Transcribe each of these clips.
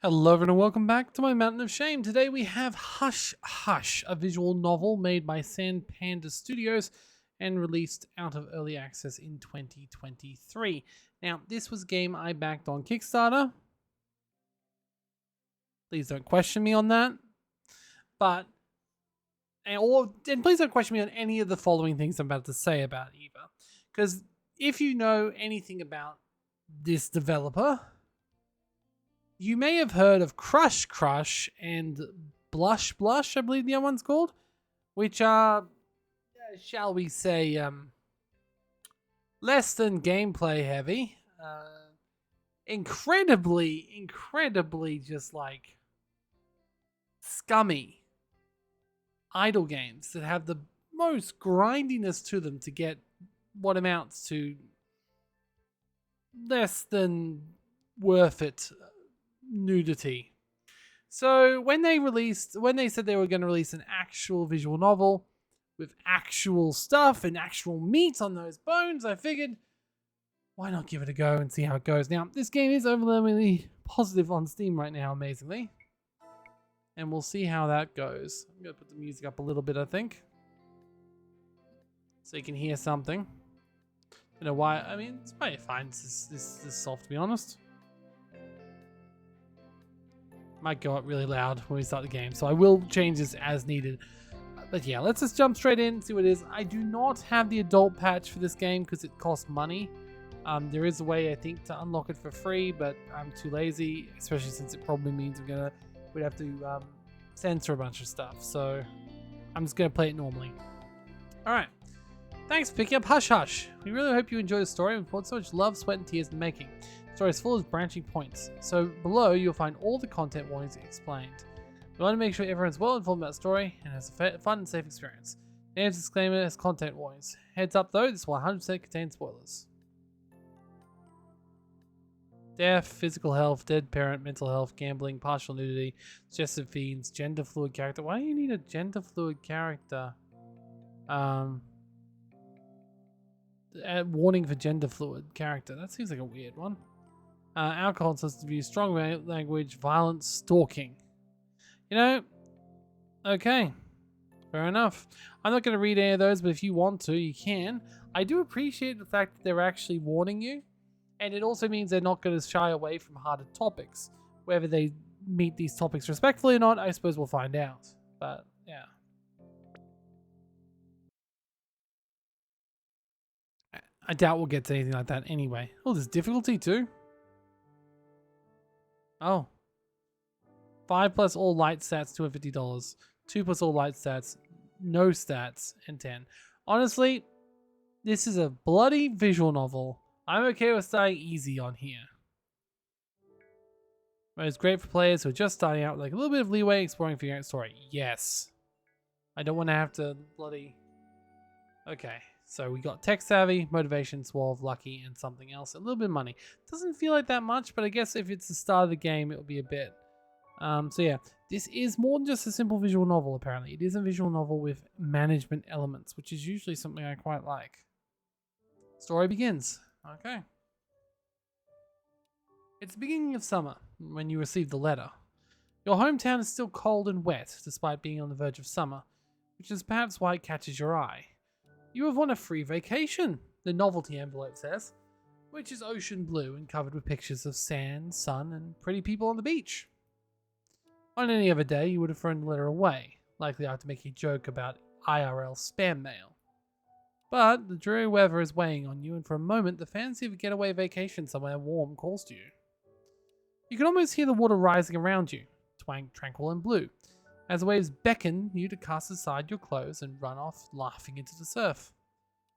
Hello everyone and welcome back to my Mountain of Shame. Today we have Hush Hush, a visual novel made by Sand Panda Studios and released out of early access in 2023. Now, this was a game I backed on Kickstarter. Please don't question me on that. And please don't question me on any of the following things I'm about to say about it either. Because if you know anything about this developer, you may have heard of Crush Crush and Blush Blush, I believe the other one's called, which are, shall we say, less than gameplay heavy. Incredibly just like scummy idle games that have the most grindiness to them to get what amounts to less than worth it nudity. So when they said they were going to release an actual visual novel with actual stuff and actual meat on those bones, I figured, why not give it a go and see how it goes? Now, this game is overwhelmingly positive on Steam right now, amazingly. And we'll see how that goes. I'm going to put the music up a little bit, I think, so you can hear something. I don't know why. I mean, it's probably fine. This soft, to be honest. Might go up really loud when we start the game, so I will change this as needed. But yeah, let's just jump straight in and see what it is. I do not have the adult patch for this game because it costs money. There is a way, I think, to unlock it for free, but I'm too lazy, especially since it probably means we'd have to censor a bunch of stuff. So I'm just gonna play it normally. All right. Thanks for picking up Hush Hush. We really hope you enjoy the story and poured so much love, sweat, and tears in the making. The story is full of branching points, so below you'll find all the content warnings explained. We want to make sure everyone's well informed about the story and has a fun and safe experience. Name's disclaimer has content warnings. Heads up though, this will 100% contain spoilers. Death, physical health, dead parent, mental health, gambling, partial nudity, suggestive fiends, gender fluid character. Why do you need a gender fluid character? Warning for gender fluid character. That seems like a weird one. Alcohol and substance abuse, strong language, violence, stalking. You know, okay, fair enough. I'm not going to read any of those, but if you want to, you can. I do appreciate the fact that they're actually warning you, and it also means they're not going to shy away from harder topics. Whether they meet these topics respectfully or not, I suppose we'll find out. But yeah. I doubt we'll get to anything like that anyway. Oh, there's difficulty too? Oh. 5 plus all light stats, $250. 2 plus all light stats, no stats, and 10. Honestly, this is a bloody visual novel. I'm okay with starting easy on here. But it's great for players who are just starting out with like a little bit of leeway exploring and figuring out the story. Yes. I don't want to have to bloody... Okay. So we got tech savvy, motivation, suave, lucky, and something else. A little bit of money. Doesn't feel like that much, but I guess if it's the start of the game, it'll be a bit. So yeah, this is more than just a simple visual novel, apparently. It is a visual novel with management elements, which is usually something I quite like. Story begins. Okay. It's the beginning of summer when you receive the letter. Your hometown is still cold and wet, despite being on the verge of summer, which is perhaps why it catches your eye. You have won a free vacation, the novelty envelope says, which is ocean blue and covered with pictures of sand, sun, and pretty people on the beach. On any other day, you would have thrown the letter away, likely after making a joke about IRL spam mail. But the dreary weather is weighing on you, and for a moment, the fancy of a getaway vacation somewhere warm calls to you. You can almost hear the water rising around you, tranquil and blue, as the waves beckon you to cast aside your clothes and run off laughing into the surf.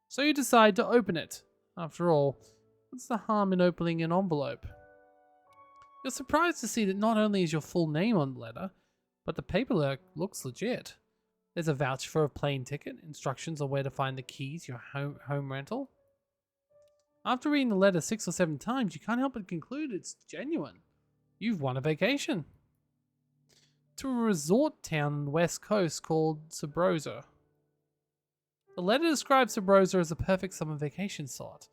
So you decide to open it. After all, what's the harm in opening an envelope? You're surprised to see that not only is your full name on the letter, but the paperwork looks legit. There's a voucher for a plane ticket, instructions on where to find the keys to your home rental. After reading the letter 6 or 7 times, you can't help but conclude it's genuine. You've won a vacation to a resort town on the west coast called Sabrosa. The letter describes Sabrosa as a perfect summer vacation spot.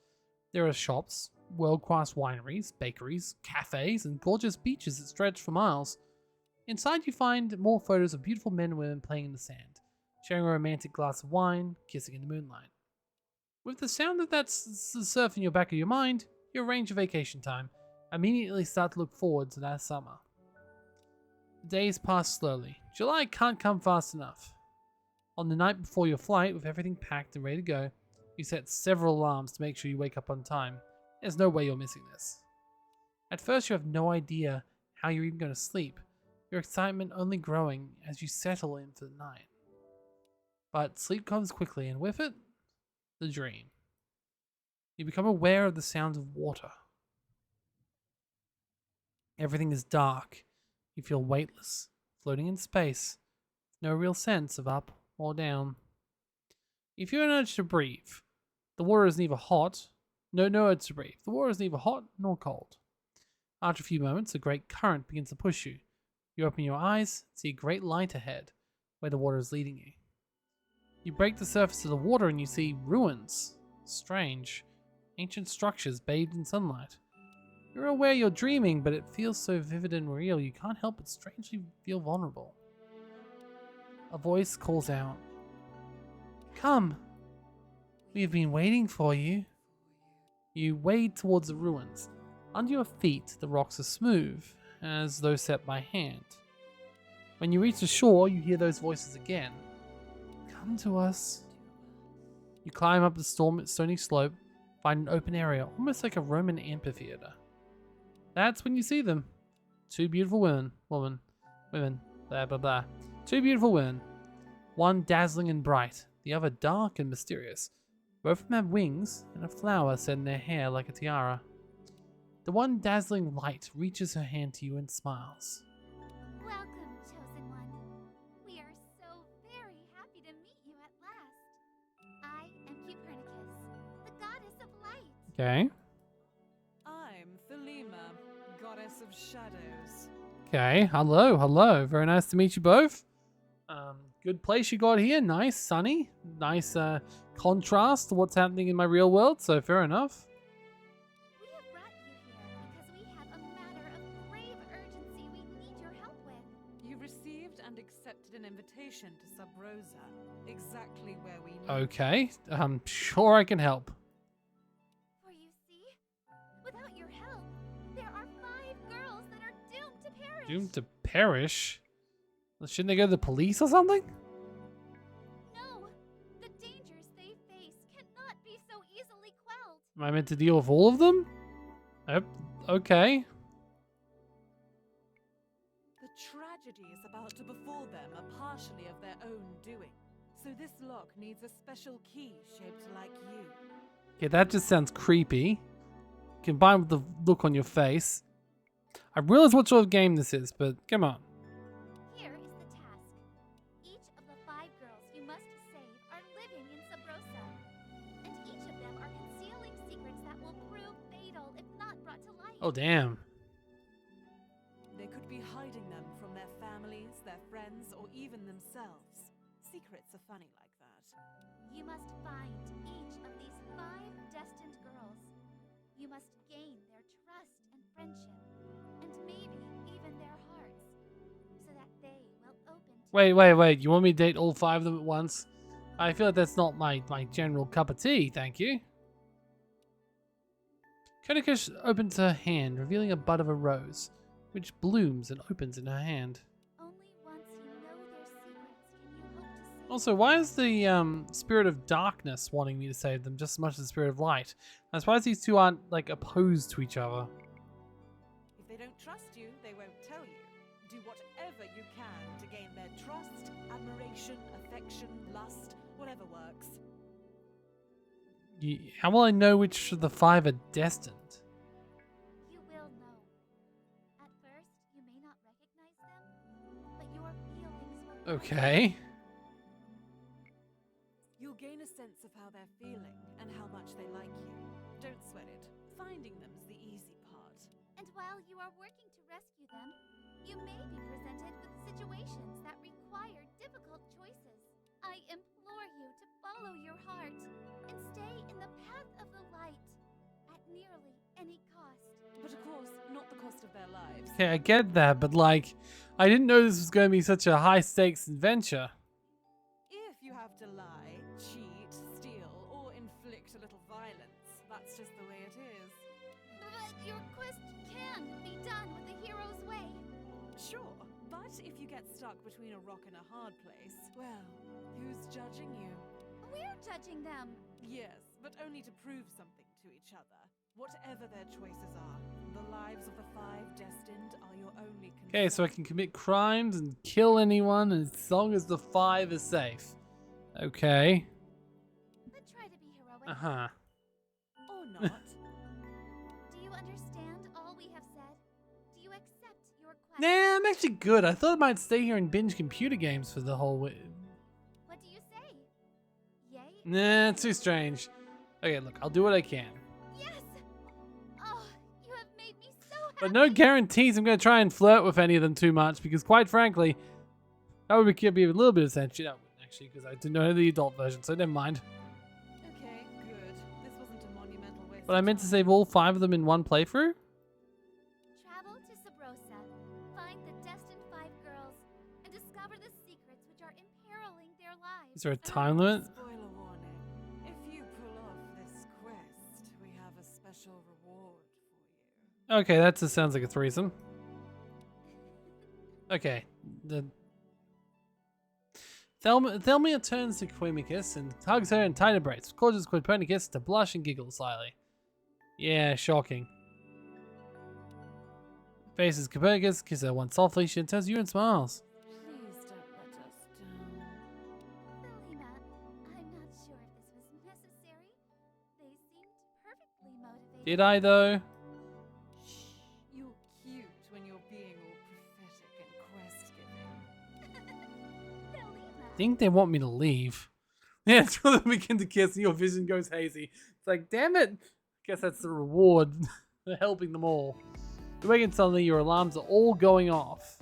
There are shops, world-class wineries, bakeries, cafes, and gorgeous beaches that stretch for miles. Inside you find more photos of beautiful men and women playing in the sand, sharing a romantic glass of wine, kissing in the moonlight. With the sound of that surf in your back of your mind, you arrange your vacation time. Immediately start to look forward to that summer. The days pass slowly. July can't come fast enough. On the night before your flight, with everything packed and ready to go, you set several alarms to make sure you wake up on time. There's no way you're missing this. At first you have no idea how you're even going to sleep, your excitement only growing as you settle in for the night. But sleep comes quickly, and with it, the dream. You become aware of the sounds of water. Everything is dark. You feel weightless, floating in space, no real sense of up or down. You feel an urge to breathe. The water is neither hot, no urge to breathe. The water is neither hot nor cold. After a few moments, a great current begins to push you. You open your eyes, see a great light ahead, where the water is leading you. You break the surface of the water and you see ruins. Strange. Ancient structures bathed in sunlight. You're aware you're dreaming, but it feels so vivid and real you can't help but strangely feel vulnerable. A voice calls out, "Come! We have been waiting for you." You wade towards the ruins. Under your feet, the rocks are smooth, as though set by hand. When you reach the shore, you hear those voices again. "Come to us." You climb up the stony slope, find an open area, almost like a Roman amphitheater. That's when you see them. Two beautiful women, blah blah blah. Two beautiful women. One dazzling and bright, the other dark and mysterious. Both of them have wings and a flower set in their hair like a tiara. The one dazzling light reaches her hand to you and smiles. Welcome, chosen one. We are so very happy to meet you at last. I am Copernicus, the goddess of light. Okay. I'm Thelema, goddess of shadows. Okay. Hello. Very nice to meet you both. Good place you got here. Nice, sunny. Nice contrast to what's happening in my real world. So fair enough. We have brought you here because we have a matter of grave urgency we need your help with. You received and accepted an invitation to Sub Rosa, exactly where we need. Okay. Sure I can help. For you see, without your help, there are 5 girls that are doomed to perish. Doomed to perish? Shouldn't they go to the police or something? No, the dangers they face cannot be so easily quelled. Am I meant to deal with all of them? Okay. The tragedies about to befall them are partially of their own doing. So this lock needs a special key shaped like you. Okay, that just sounds creepy. Combined with the look on your face. I realize what sort of game this is, but come on. Here is the task. Each of the 5 girls you must save are living in Sub Rosa, and each of them are concealing secrets that will prove fatal if not brought to light. Oh, damn. They could be hiding them from their families, their friends, or even themselves. Secrets are funny like that. You must find each of these 5 destined girls. You must gain their trust and friendship, and maybe even their hearts, so that they will open to Wait. You want me to date all 5 of them at once? I feel like that's not my general cup of tea, thank you. Konicus opens her hand, revealing a bud of a rose, which blooms and opens in her hand. Only once you know their secrets can you hope to save Also, why is the spirit of darkness wanting me to save them just as much as the spirit of light? I'm surprised these two aren't, like, opposed to each other. If they don't trust you, they won't tell you. Do whatever you can to gain their trust, admiration, affection, lust, whatever works. How will I know which of the 5 are destined? You will know. At first, you may not recognize them, but your feelings will. Okay. You'll gain a sense of how they're feeling and how much they like you. Don't sweat it. Finding them's the easy part. And while you are working to rescue them, you may be presented with situations that require difficult choices. I implore you to follow your heart and stay in the path of the light. At nearly an of their lives. Okay, I get that, but like, I didn't know this was going to be such a high-stakes adventure. If you have to lie, cheat, steal, or inflict a little violence, that's just the way it is. But your quest can be done with the hero's way. Sure, but if you get stuck between a rock and a hard place, well, who's judging you? We're judging them. Yes, but only to prove something to each other. Whatever their choices are, the lives of the 5 destined are your only concern. Okay, so I can commit crimes and kill anyone as long as the 5 is safe. Okay. But try to be heroic. Uh-huh. Or not. Do you understand all we have said? Do you accept your quest? Nah, I'm actually good. I thought I might stay here and binge computer games for the whole week. What do you say? Yay? Nah, it's too strange. Okay, look, I'll do what I can. Yes! Oh, you have made me so happy. But no guarantees I'm going to try and flirt with any of them too much, because quite frankly, that would be a little bit of sense. No, actually, because I didn't know the adult version, so never mind. Okay, good. This wasn't a monumental waste. But I of meant to time. save all 5 of them in one playthrough? Travel to Sabrosa, find the destined 5 girls, and discover the secrets which are imperiling their lives. Is there a time limit? Spoiler warning. If you pull off this quest, we have a special reward for you. Okay, that just sounds like a threesome. Okay. Thelmia turns to Quimicus and hugs her in tight embrace, causes Quimicus to blush and giggle slightly. Yeah, shocking. Faces Copernicus, kisses her once softly, she turns to you and smiles. Please don't let us down. Selena, I'm not sure if this was necessary. They seemed perfectly motivated. Did I though? Shh. You're cute when you're being all prophetic and quest-giving. Selena. I think they want me to leave. Yeah, it's when they begin to kiss and your vision goes hazy. It's like, damn it. Guess that's the reward for helping them all. You wake and suddenly your alarms are all going off.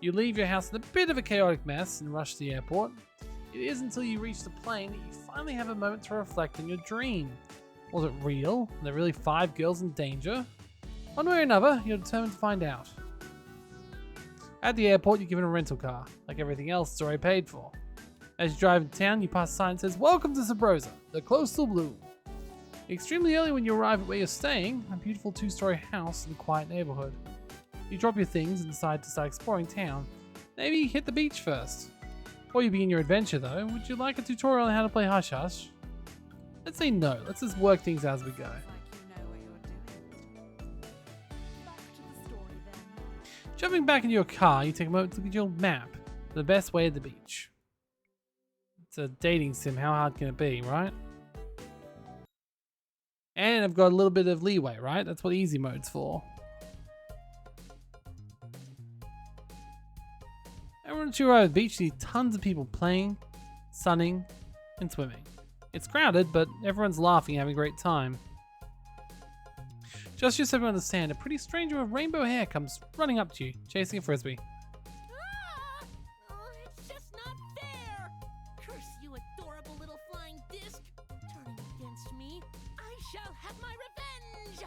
You leave your house in a bit of a chaotic mess and rush to the airport. It is until you reach the plane that you finally have a moment to reflect on your dream. Was it real? Were there really 5 girls in danger? One way or another, you're determined to find out. At the airport, you're given a rental car. Like everything else, it's already paid for. As you drive into town, you pass a sign that says, "Welcome to Sabrosa, the coastal blue." Extremely early when you arrive at where you're staying, a beautiful 2-story house in a quiet neighborhood. You drop your things and decide to start exploring town. Maybe hit the beach first. Before you begin your adventure though, would you like a tutorial on how to play Hush Hush? Let's say no, let's just work things out as we go. Sounds like you know what you're doing. Back to the story then. Jumping back into your car, you take a moment to look at your map for the best way to the beach. It's a dating sim, how hard can it be, right? And I've got a little bit of leeway, right? That's what easy mode's for. And once you arrive at the beach, you see tons of people playing, sunning, and swimming. It's crowded, but everyone's laughing and having a great time. Just so everyone understand, a pretty stranger with rainbow hair comes running up to you, chasing a frisbee. Ah! Oh, it's just not fair! Curse you, adorable little flying disc! Turning against me, I shall have my revenge!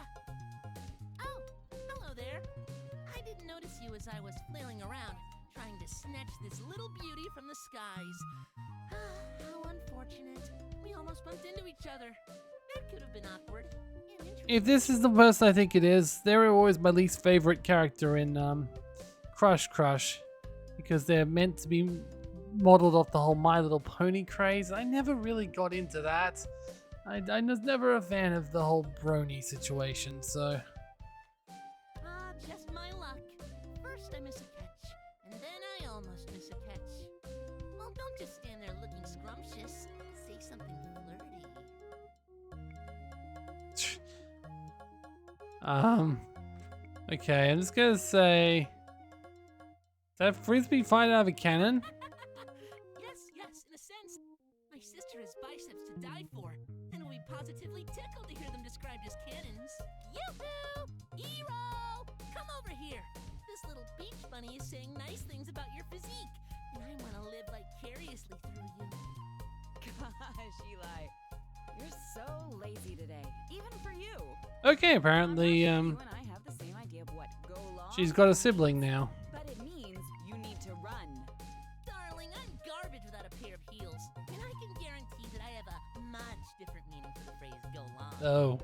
Oh, hello there. I didn't notice you as I was flailing around, trying to snatch this little beauty from the skies. How unfortunate. We almost bumped into each other. That could have been awkward. and interesting. If this is the person I think it is, they're always my least favorite character in Crush Crush, because they're meant to be modeled off the whole My Little Pony craze. I never really got into that. I was never a fan of the whole brony situation, so... Ah, just my luck. First I miss a catch, and then I almost miss a catch. Well, don't just stand there looking scrumptious. Say something flirty. Okay, I'm just gonna say... Is that frisbee fired out of a cannon? Yes, in a sense. My sister has biceps to die for, and we positively tickled to hear them described as cannons. Yoo-hoo! Hero! Come over here. This little beach bunny is saying nice things about your physique, and I want to live vicariously through you. Gosh, Eli. You're so lazy today. Even for you. Okay, apparently, You and I have the same idea of what go She's got a sibling now. But it means you need to run. Darling, I'm garbage without a pair of heels. And I can guarantee that I have a much different meaning for the phrase go long. Oh.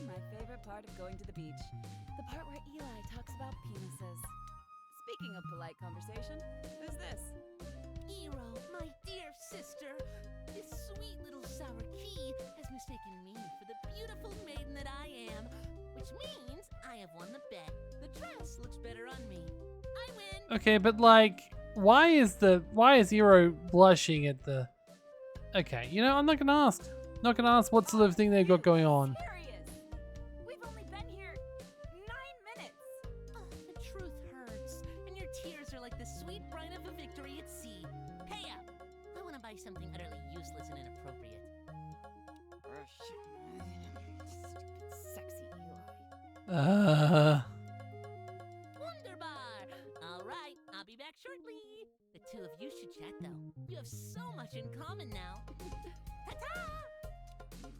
My favorite part of going to the beach. The part where Eli talks about penises. Speaking of polite conversation, who's this? Hero, my dear sister, this sweet little sour key has mistaken me for the beautiful maiden that I am, which means I have won the bet. The dress looks better on me. I win. Okay, but like, why is Hero blushing at the? Okay, you know, I'm not gonna ask. Not gonna ask what sort of thing they've got going on. Serious. We've only been here 9 minutes. Oh, the truth hurts, and your tears are like the sweet brine of a victory at sea. Pay up. I want to buy something utterly useless and inappropriate. Stupid, sexy Eli. Wunderbar! All right, I'll be back shortly. The two of you should chat, though. You have so much in common now. Ta-ta!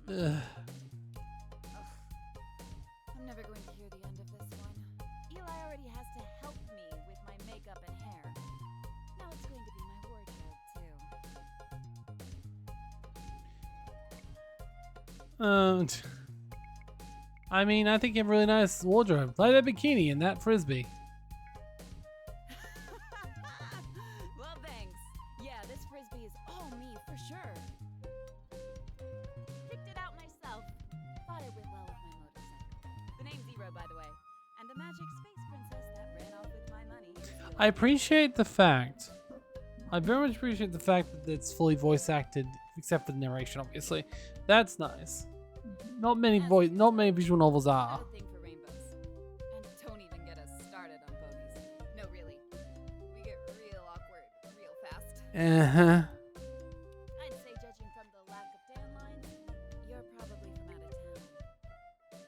Ugh. I'm never going to hear the end of this one. Eli already has to help me with my makeup and hair. Now it's going to be my wardrobe, too. I mean, I think you have a really nice wardrobe. Like that bikini and that frisbee. Well, thanks. Yeah, this frisbee is all me for sure. Picked it out myself. Thought it went well with my motorcycle. The name's Zero, by the way. And the magic space princess that ran off with my money. is still- I appreciate the fact. I very much appreciate the fact that it's fully voice acted, except for the narration, obviously. That's nice. Not many visual novels I are. have a thing for rainbows. And don't even get us started on ponies. No, really. We get real awkward real fast. Uh-huh. I'd say, judging from the lack of tan lines, you're probably from out of town.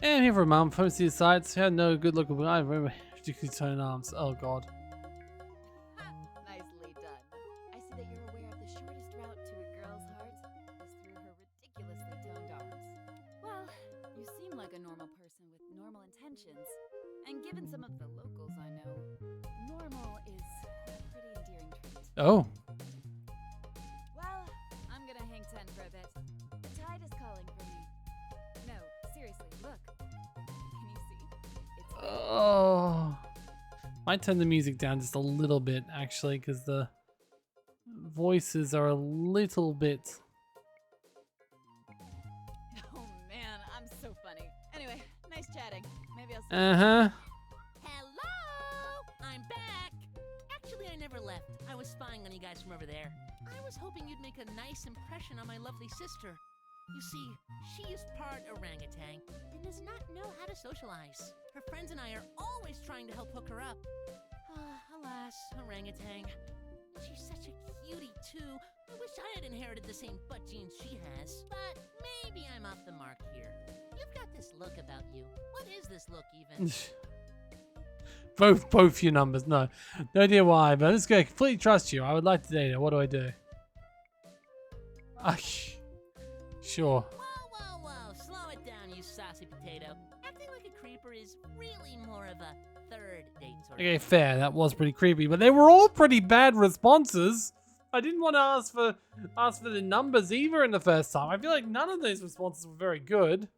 And here for a mum, from the sights, had no good look. I remember particularly toned arms. Oh god. Nicely done. I see that you're aware of the shortest route to a girl's heart is through her ridiculously toned arms. Well, you seem like a normal person with normal intentions. And given some of the locals I know, normal is a pretty endearing trait. Oh. Well, I'm gonna hang 10 for a bit. The tide is calling for me. No, seriously, look. Can you see? It's Oh. Might turn the music down just a little bit, actually, because the voices are a little bit. Oh man, I'm so funny. Anyway, nice chatting. Maybe I'll see Uh-huh. Hello! I'm back! Actually, I never left. I was spying on you guys from over there. I was hoping you'd make a nice impression on my lovely sister. You see, she is part orangutan and does not know how to socialize. Her friends and I are always trying to help hook her up. Alas, orangutan. She's such a cutie, too. I wish I had inherited the same butt genes she has. But maybe I'm off the mark here. You've got this look about you. What is this look, even? both your numbers. No idea why, but this guy completely trust you. I would like to date her. What do I do? Sure. Whoa. Slow it down, you saucy potato. Acting like a creeper is really more of a third date sort Okay, of thing. fair. That was pretty creepy, but they were all pretty bad responses. I didn't want to ask for the numbers either in the first time. I feel like none of these responses were very good.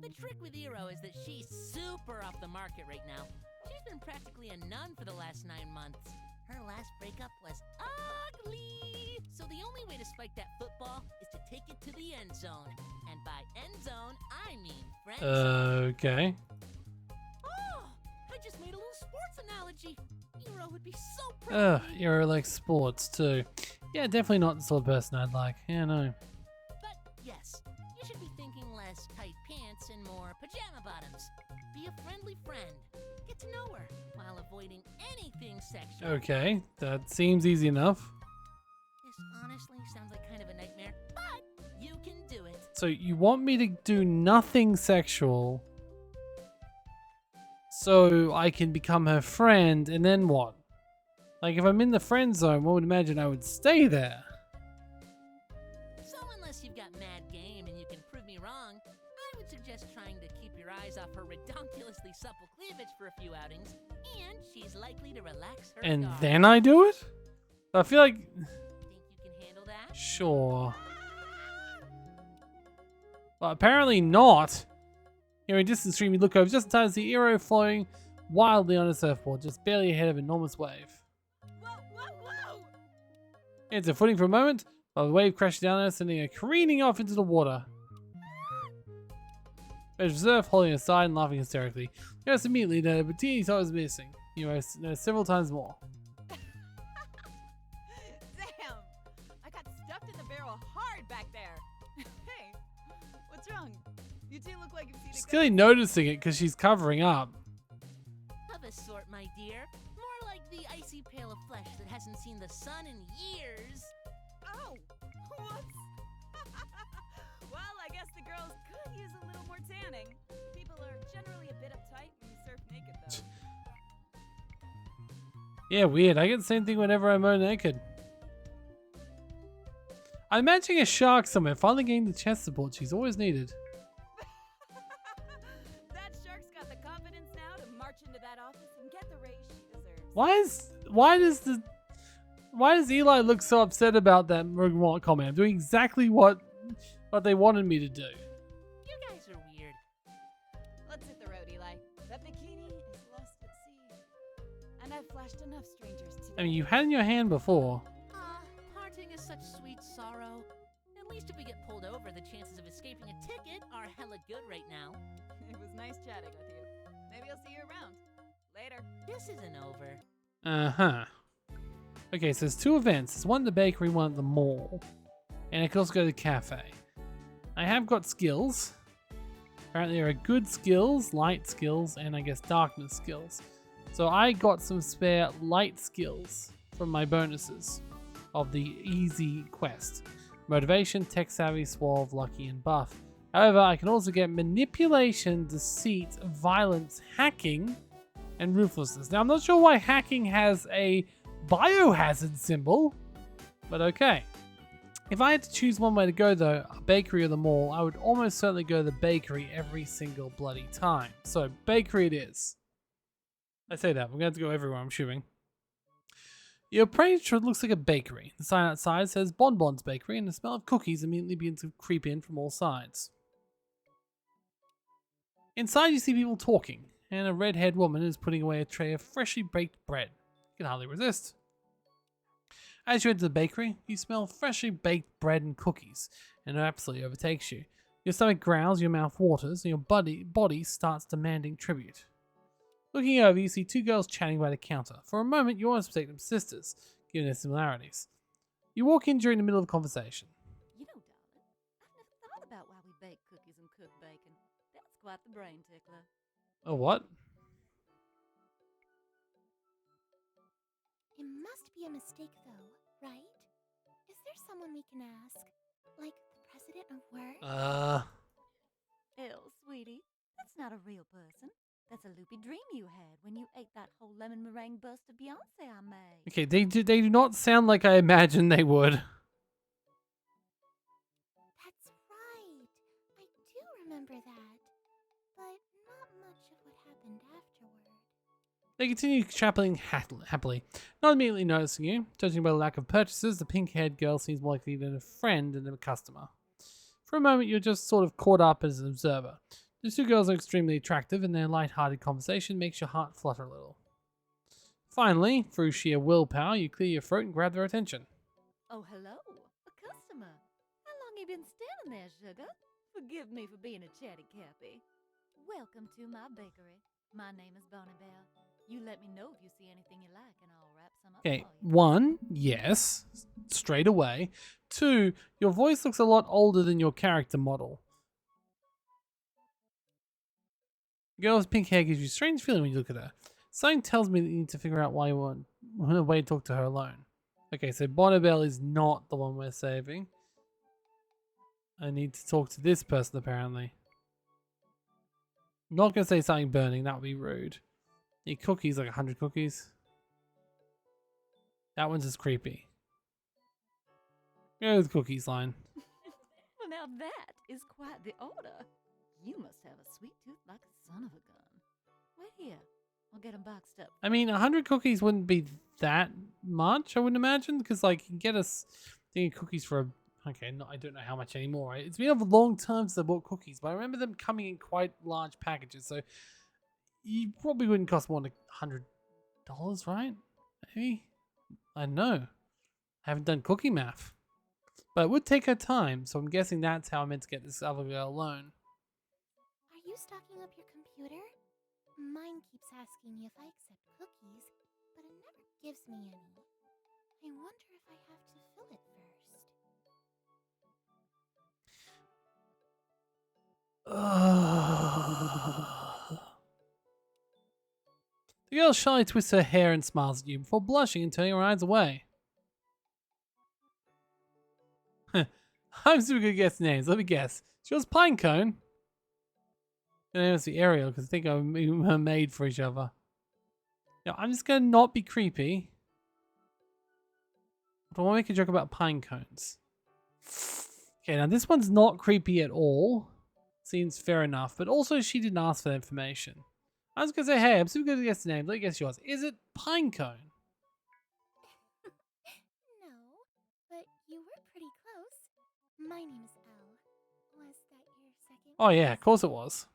The trick with Hero is that she's super off the market right now. She's been practically a nun for the last 9 months. Her last breakup was ugly. So the only way to spike that football is to take it to the end zone. And by end zone, I mean friend zone. Okay. Oh, I just made a little sports analogy. Hero would be so proud of me. You're like sports too. Yeah, definitely not the sort of person I'd like. Yeah, no. But yes, you should be thinking less tight pants and more pajama bottoms. Be a friendly friend. Get to know her while avoiding anything sexual. Okay, that seems easy enough. This honestly sounds like kind of a nightmare, but you can do it. So you want me to do nothing sexual so I can become her friend, and then what? Like, if I'm in the friend zone, one would imagine I would stay there. So unless you've got mad game and you can prove me wrong, I would suggest miraculously supple cleavage for a few outings, and she's likely to relax her And guard. then I do it? I feel like... Think you can handle that? Sure. But apparently not. Hearing a distant stream, you look over just in time to see Eero flowing wildly on a surfboard, just barely ahead of an enormous wave. Whoa, whoa, whoa! It's a footing for a moment, while the wave crashes down her, sending her careening off into the water. There's Reserve holding her side and laughing hysterically. You notice immediately that a teeny toe is missing. You notice several times more. Damn! I got stuffed in the barrel hard back there. Hey, what's wrong? You two look like you've seen She's a clearly noticing it because she's covering up. Of a sort, my dear. More like the icy pail of flesh that hasn't seen the sun in years. Oh, whoops. Well, I guess the girls could use a little more tanning. People are generally a bit uptight when you surf naked, though. Yeah, weird. I get the same thing whenever I'm naked. I'm imagining a shark somewhere finally getting the chest support she's always needed. That shark's got the confidence now to march into that office and get the raise she deserves. Why does Eli look so upset about that remark comment? I'm doing exactly what they wanted me to do. You guys are weird. Let's hit the road, Eli. That bikini is lost at sea. And I've flashed enough strangers today. I mean, you had it in your hand before. Parting is such sweet sorrow. At least if we get pulled over, the chances of escaping a ticket are hella good right now. It was nice chatting with you. Maybe I'll see you around. Later. This isn't over. Uh-huh. Okay, so there's two events. There's one at the bakery, one at the mall. And I can also go to the cafe. I have got skills. Apparently there are good skills, light skills, and I guess darkness skills. So I got some spare light skills from my bonuses of the easy quest. Motivation, tech savvy, suave, lucky, and buff. However, I can also get manipulation, deceit, violence, hacking, and ruthlessness. Now I'm not sure why hacking has a biohazard symbol, but okay. If I had to choose one way to go though, a bakery or the mall, I would almost certainly go to the bakery every single bloody time. So bakery it is. I say that, we're going to have to go everywhere, I'm assuming. Your approach looks like a bakery. The sign outside says Bonbons Bakery, and the smell of cookies immediately begins to creep in from all sides. Inside you see people talking, and a red-haired woman is putting away a tray of freshly baked bread. You can hardly resist. As you enter the bakery, you smell freshly baked bread and cookies, and it absolutely overtakes you. Your stomach growls, your mouth waters, and your body starts demanding tribute. Looking over, you see two girls chatting by the counter. For a moment, you almost mistake them sisters, given their similarities. You walk in during the middle of the conversation. You know, darling, I've never thought about why we bake cookies and cook bacon. That's quite the brain tickler. Oh, what? It must be a mistake, though, right? Is there someone we can ask? Like the president of work? Ew, sweetie, that's not a real person. That's a loopy dream you had when you ate that whole lemon meringue bust of Beyonce I made. Okay, they do not sound like I imagined they would. That's right. I do remember that. But not much of what happened afterward. They continue traveling happily, not immediately noticing you. Judging by the lack of purchases, the pink-haired girl seems more likely than a friend than a customer. For a moment, you're just sort of caught up as an observer. The two girls are extremely attractive, and their light-hearted conversation makes your heart flutter a little. Finally, through sheer willpower, you clear your throat and grab their attention. Oh, hello, a customer. How long you been standing there, sugar? Forgive me for being a chatty Cappy. Welcome to my bakery. My name is Bonnie Bell. You let me know if you see anything you like, and I'll wrap some up Okay, for you. 1, yes, straight away. 2, your voice looks a lot older than your character model. The girl with pink hair gives you a strange feeling when you look at her. Something tells me that you need to figure out why you want a way to talk to her alone. Okay, so Bonnabelle is not the one we're saving. I need to talk to this person apparently. I'm not going to say something burning, that would be rude. Need cookies, like 100 cookies. That one's just creepy. Go with the cookies line. Well, now that is quite the order. You must have a sweet tooth like a son of a gun. I'll get them boxed up. I mean, 100 cookies wouldn't be that much, I wouldn't imagine, because like you can get us thing of cookies for okay, I don't know how much anymore. Right? It's been a long time since I bought cookies, but I remember them coming in quite large packages, so you probably wouldn't cost more than $100, right? Maybe? I don't know. I haven't done cookie math. But it would take her time, so I'm guessing that's how I meant to get this other girl alone. Are you stocking up your computer? Mine keeps asking me if I accept cookies, but it never gives me any. I wonder if I have to fill it first. The girl shyly twists her hair and smiles at you before blushing and turning her eyes away. I'm super good at guessing names. Let me guess. She was Pinecone. Her name was the Ariel because I think we're made for each other. Now, I'm just going to not be creepy. But I want to make a joke about pine cones. Okay, now this one's not creepy at all. Seems fair enough. But also, she didn't ask for the information. I was going to say, hey, I'm super good at guessing names. Let me guess yours. Is it Pinecone? No, but you were pretty close. My name is Elle. Was that your second? Oh, yeah, of course it was.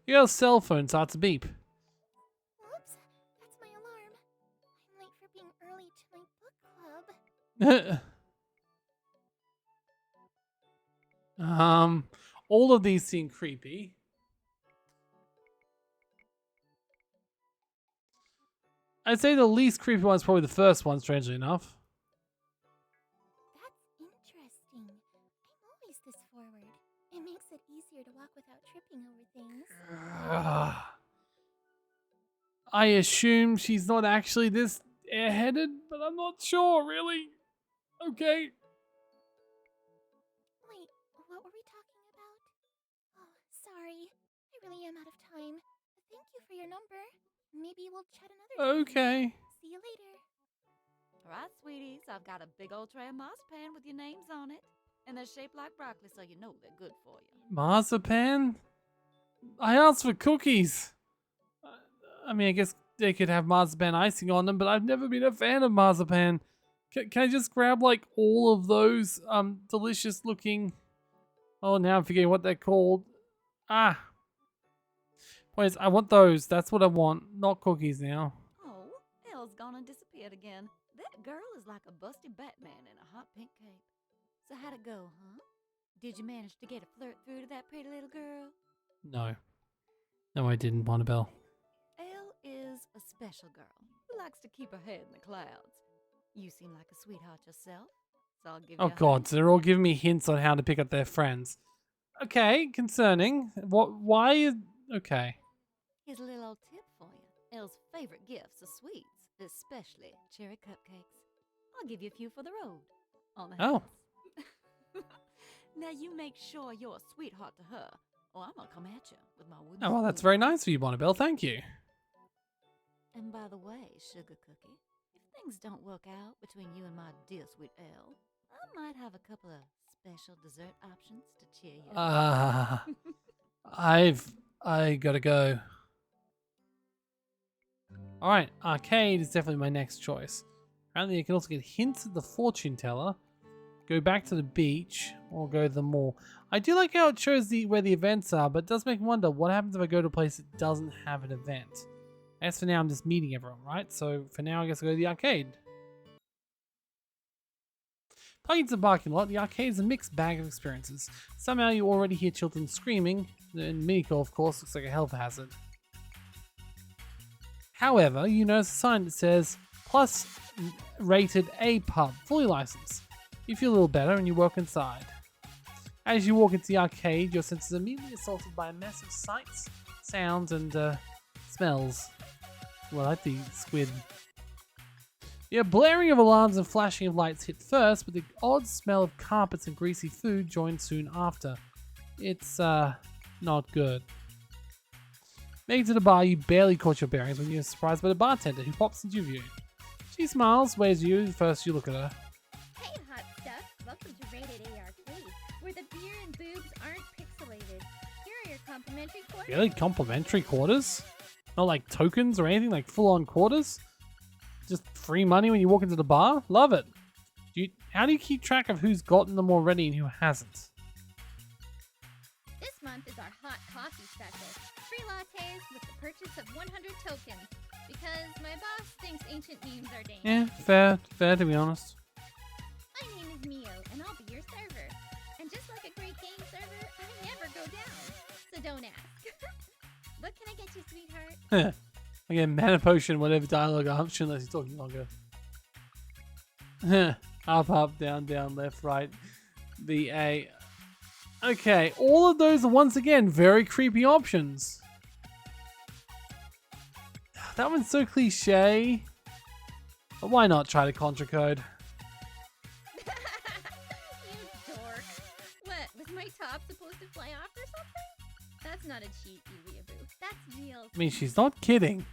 The girl's cell phone starts to beep. Whoops, that's my alarm. I'm late for being early to my book club. All of these seem creepy. I'd say the least creepy one is probably the first one, strangely enough. That's interesting. I'm always this forward. It makes it easier to walk without tripping over things. I assume she's not actually this airheaded, but I'm not sure, really. Okay. Wait, what were we talking about? Oh, sorry. I really am out of time. Thank you for your number. Maybe we'll chat another time. Okay. See you later. All right, sweeties, I've got a big old tray of marzipan with your names on it. And they're shaped like broccoli, so you know they're good for you. Marzipan? I asked for cookies. I mean, I guess they could have marzipan icing on them, but I've never been a fan of marzipan. Can I just grab like all of those delicious looking... Oh, now I'm forgetting what they're called. Ah. Wait, I want those. That's what I want. Not cookies now. Oh, Elle's gone and disappeared again. That girl is like a busty Batman in a hot pink cape. So how'd it go, huh? Did you manage to get a flirt through to that pretty little girl? No. No, I didn't, Bonnabelle. Elle is a special girl who likes to keep her head in the clouds. You seem like a sweetheart yourself, so I'll give you Oh a god, hug. so they're all giving me hints on how to pick up their friends. Okay, concerning. Why? Okay. Here's a little old tip for you. Elle's favorite gifts are sweets, especially cherry cupcakes. I'll give you a few for the road. On the Oh. house. Now you make sure you're a sweetheart to her, or I'm gonna come at you with my wooden Oh, well, that's spoon. very nice of you, Bonnabelle. Thank you. And by the way, Sugar Cookie, if things don't work out between you and my dear sweet Elle, I might have a couple of special dessert options to cheer you up. I gotta go. Alright, arcade is definitely my next choice. Apparently I can also get hints at the fortune teller, go back to the beach, or go to the mall. I do like how it shows where the events are, but it does make me wonder what happens if I go to a place that doesn't have an event. As for now, I'm just meeting everyone, right? So for now, I guess I'll go to the arcade. Parking to the parking lot, the arcade is a mixed bag of experiences. Somehow you already hear children screaming, and Miniko, of course, looks like a health hazard. However, you notice a sign that says, Plus rated A pub, fully licensed. You feel a little better and you walk inside. As you walk into the arcade, your senses are immediately assaulted by a mess of sights, sounds, and smells. Well, I like the squid. The blaring of alarms and flashing of lights hit first, but the odd smell of carpets and greasy food joined soon after. It's, not good. Making it to the bar, you barely caught your bearings when you're surprised by the bartender who pops into view. She smiles, waves at you, first you look at her. Hey, hot stuff! Welcome to Rated A Arcade, where the beer and boobs aren't pixelated. Here are your complimentary quarters. Really? Complimentary quarters? Not like tokens or anything, like full on quarters. Just free money when you walk into the bar. Love it. How do you keep track of who's gotten them already and who hasn't? This month is our hot coffee special. Free lattes with the purchase of 100 tokens. Because my boss thinks ancient memes are dangerous. Yeah, fair to be honest. My name is Mio, and I'll be your server. And just like a great game server, I never go down. So don't ask. What can I get you, sweetheart? Again, mana potion, whatever dialogue option, unless he's talking longer. Up, down, left, right. The A. Okay, all of those are once again very creepy options. That one's so cliche. But why not try the contra code? You dork. What, was my top supposed to fly off or something? That's not a cheat, you weeaboo. That's real. I mean, she's not kidding.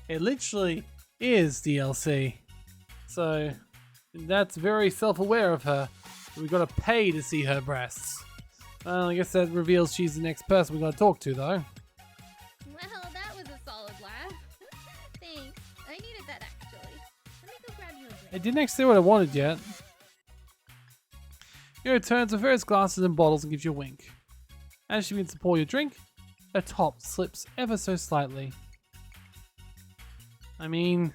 It literally is DLC. So, that's very self-aware of her. We've got to pay to see her breasts. I guess that reveals she's the next person we got to talk to, though. Well, that was a solid laugh. Thanks. I needed that, actually. Let me go grab you a drink. I didn't actually say what I wanted yet. He returns with various glasses and bottles and gives you a wink. As she begins to pour your drink, her top slips ever so slightly. I mean...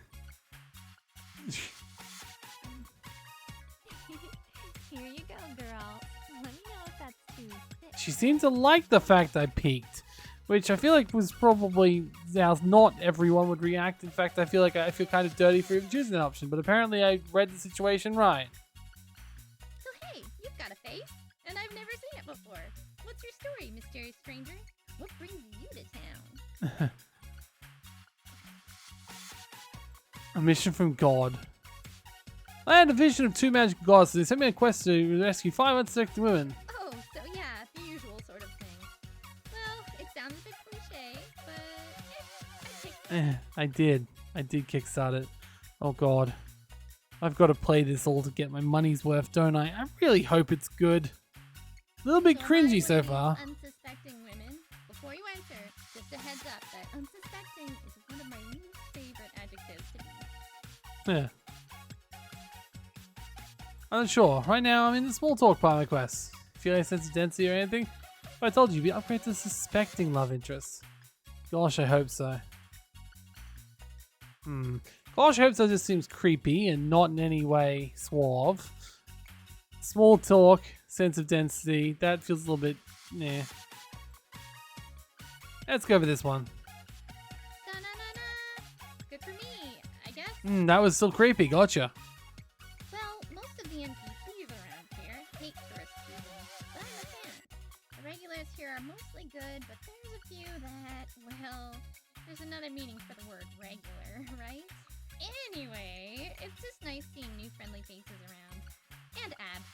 Here you go, girl. Let me know if that's too thick. She seemed to like the fact I peeked, which I feel like was probably how not everyone would react. In fact, I feel kind of dirty for even choosing that option, but apparently I read the situation right. So hey, you've got a face, and I've never seen it before. What's your story, mysterious stranger? What brings you to town? A mission from God. I had a vision of two magical gods, so they sent me a quest to rescue 5 unsuspecting women. Oh, so yeah, the usual sort of thing. Well, it sounds a bit cliche, but I take I did kickstart it. Oh God. I've got to play this all to get my money's worth, don't I? I really hope it's good. A little bit So cringy why so would far. Unsuspecting women. Before you enter, just a heads up that unsuspecting is one of my least favorite adjectives to use. Yeah. I'm not sure. Right now, I'm in the small talk part of my quest. Feel any sense of density or anything? If I told you, we upgrade to suspecting love interests. Gosh, I hope so. Gosh, I hope so just seems creepy and not in any way suave. Small talk, sense of density, that feels a little bit, nah. Let's go for this one. Da-na-na-na. Good for me, I guess. That was still creepy, gotcha. Well, most of the NPCs around here hate tourist season, but I'm a fan. The regulars here are mostly good, but there's a few that, well, there's another meaning for the word regular, right? Anyway, it's just nice seeing new friendly faces around. And abs.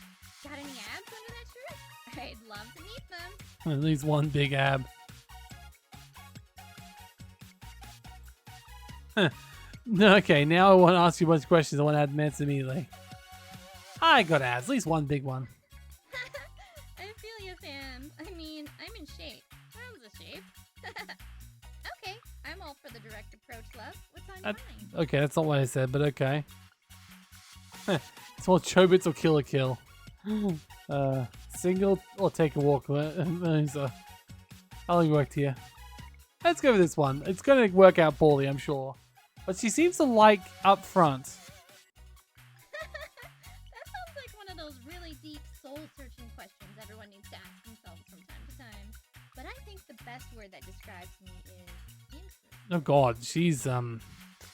Got any abs under that shirt? I'd love to meet them. At least one big ab. Okay, now I want to ask you a bunch of questions. I want to add answers immediately. I got abs, at least one big one. I feel you, fam. I mean, I'm in shape. Sounds a shape. Okay, I'm all for the direct approach, love. What's on your mind? Okay, that's not what I said, but okay. Small chobits or kill a kill. Single or take a walk. How long worked here? Let's go with this one. It's going to work out poorly, I'm sure. But she seems to like up front. That sounds like one of those really deep, soul-searching questions everyone needs to ask themselves from time to time. But I think the best word that describes me is interest. Oh God, she's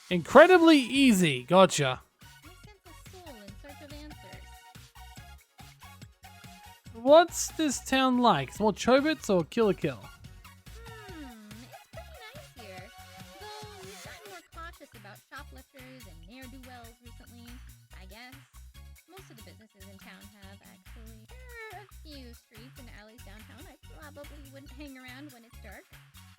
incredibly easy. Gotcha. I sense a soul in search of answers. What's this town like? Small chobits or kill a kill? It's pretty nice here. Though we've gotten more cautious about shoplifters and ne'er-do-wells recently, I guess. Most of the businesses in town have, actually. There are a few streets and alleys downtown I probably wouldn't hang around when it's dark.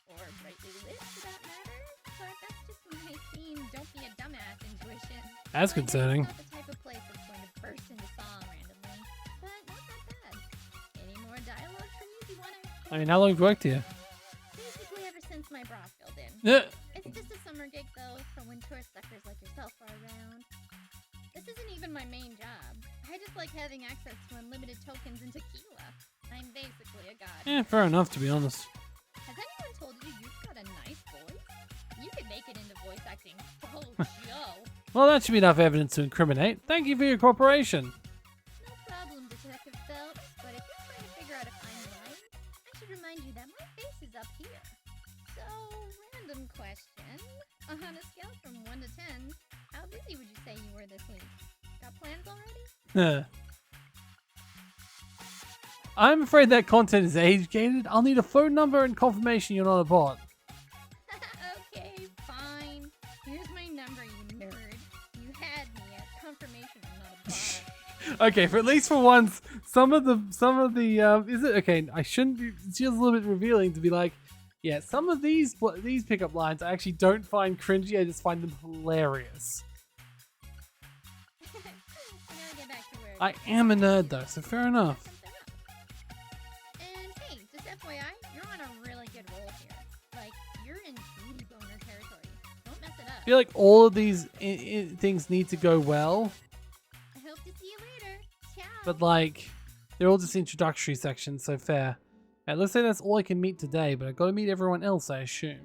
Or brightly lit, for that matter. But that's just my teen don't be a dumbass intuition. That's So I guess concerning. It's not the type of place that's going to burst into song randomly. But not that bad. Any more dialogue from you, Wanna? I mean, how long have you worked here? Basically ever since my bra filled. filled in. Yeah. It's just a summer gig though, for when tourist suckers like yourself are around. This isn't even my main job. I just like having access to unlimited tokens and tequila. I'm basically a god. Yeah, fair enough, to be honest. Has anyone told you you've got a nice voice? You could make it into voice acting. Oh, Joe. Well, that should be enough evidence to incriminate. Thank you for your cooperation. No problem, Detective Phelps. But if you're trying to figure out if I'm lying, I should remind you that my face is up here. So, random question. On a scale from 1 to 10, how busy would you say you were this week? Got plans already? I'm afraid that content is age-gated. I'll need a phone number and confirmation you're not a bot. Okay, fine. Here's my number, you nerd. You had me at confirmation I'm not a bot. Okay, for at least for once, some of the is it okay? I shouldn't be. It's just a little bit revealing to be like, yeah, some of these pickup lines I actually don't find cringy. I just find them hilarious. I gotta get back to work. I am a nerd though, so fair enough. Something up. And hey, just FYI, you're on a really good roll here. Like, you're in booty boner territory. Don't mess it up. I feel like all of these things need to go well, I hope to see you later. Ciao. but like they're all just introductory sections, so fair. Let's say that's all I can meet today, but I've got to meet everyone else, I assume.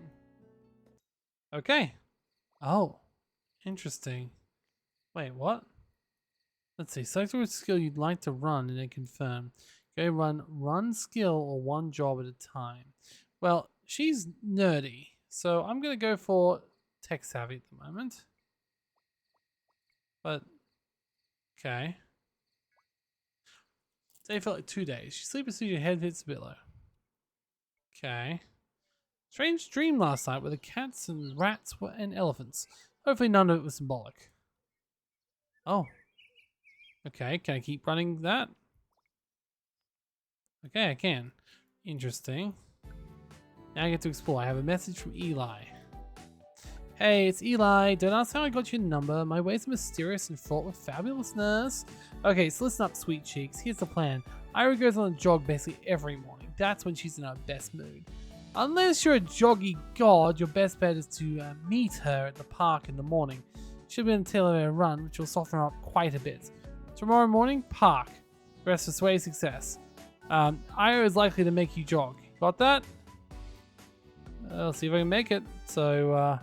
Okay. Oh, interesting. Wait, what? Let's see. Select which skill you'd like to run and then confirm. Go run skill or one job at a time. Well, she's nerdy, so I'm going to go for tech savvy at the moment. But, okay. Day felt like 2 days. She sleeps as your head hits the pillow. Okay. Strange dream last night where the cats and rats and elephants. Hopefully none of it was symbolic. Oh. Okay, can I keep running that? Okay, I can. Interesting. Now I get to explore. I have a message from Eli. Hey, it's Eli. Don't ask how I got your number. My ways are mysterious and fraught with fabulousness. Okay, so listen up, sweet cheeks. Here's the plan. Ira goes on a jog basically every morning. That's when she's in her best mood. Unless you're a joggy god, your best bet is to meet her at the park in the morning. She'll be on the tail of her run, which will soften her up quite a bit. Tomorrow morning, park. Rest for sway success. Ira is likely to make you jog. Got that? I'll see if I can make it. So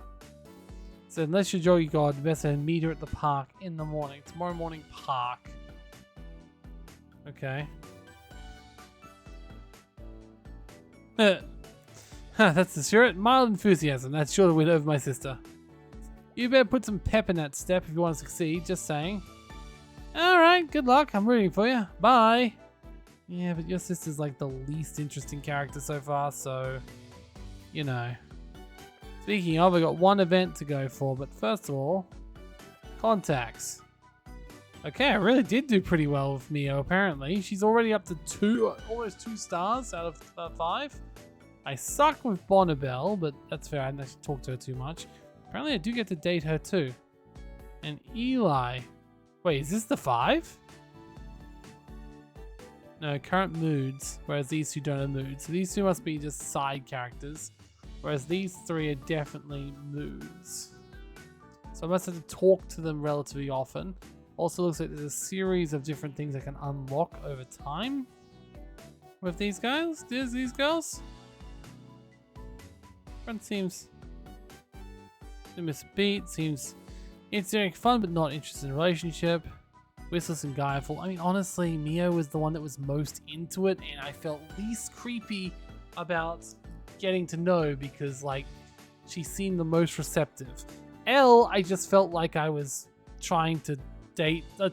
unless you're joggy god, the best to meet her at the park in the morning. Tomorrow morning, park. Okay. That's the spirit. Mild enthusiasm. That's sure to win over my sister. You better put some pep in that step if you want to succeed. Just saying. Alright, good luck. I'm rooting for you. Bye. Yeah, but your sister's like the least interesting character so far, so, you know. Speaking of, I got one event to go for, but first of all, contacts. Okay, I really did do pretty well with Mio, apparently. She's already up to almost 2 stars out of 5. I suck with Bonnabelle, but that's fair. I didn't actually talk to her too much. Apparently I do get to date her too. And Eli. Wait, is this the 5? No, current moods, whereas these two don't have moods. So these two must be just side characters, whereas these 3 are definitely moods. So I must have to talk to them relatively often. Also looks like there's a series of different things I can unlock over time with these guys. There's these girls. Front seems to miss a beat. Seems interesting, fun, but not interested in a relationship. Whistleless and guileful. I mean, honestly, Mio was the one that was most into it, and I felt least creepy about getting to know because, like, she seemed the most receptive. Elle, I just felt like I was trying to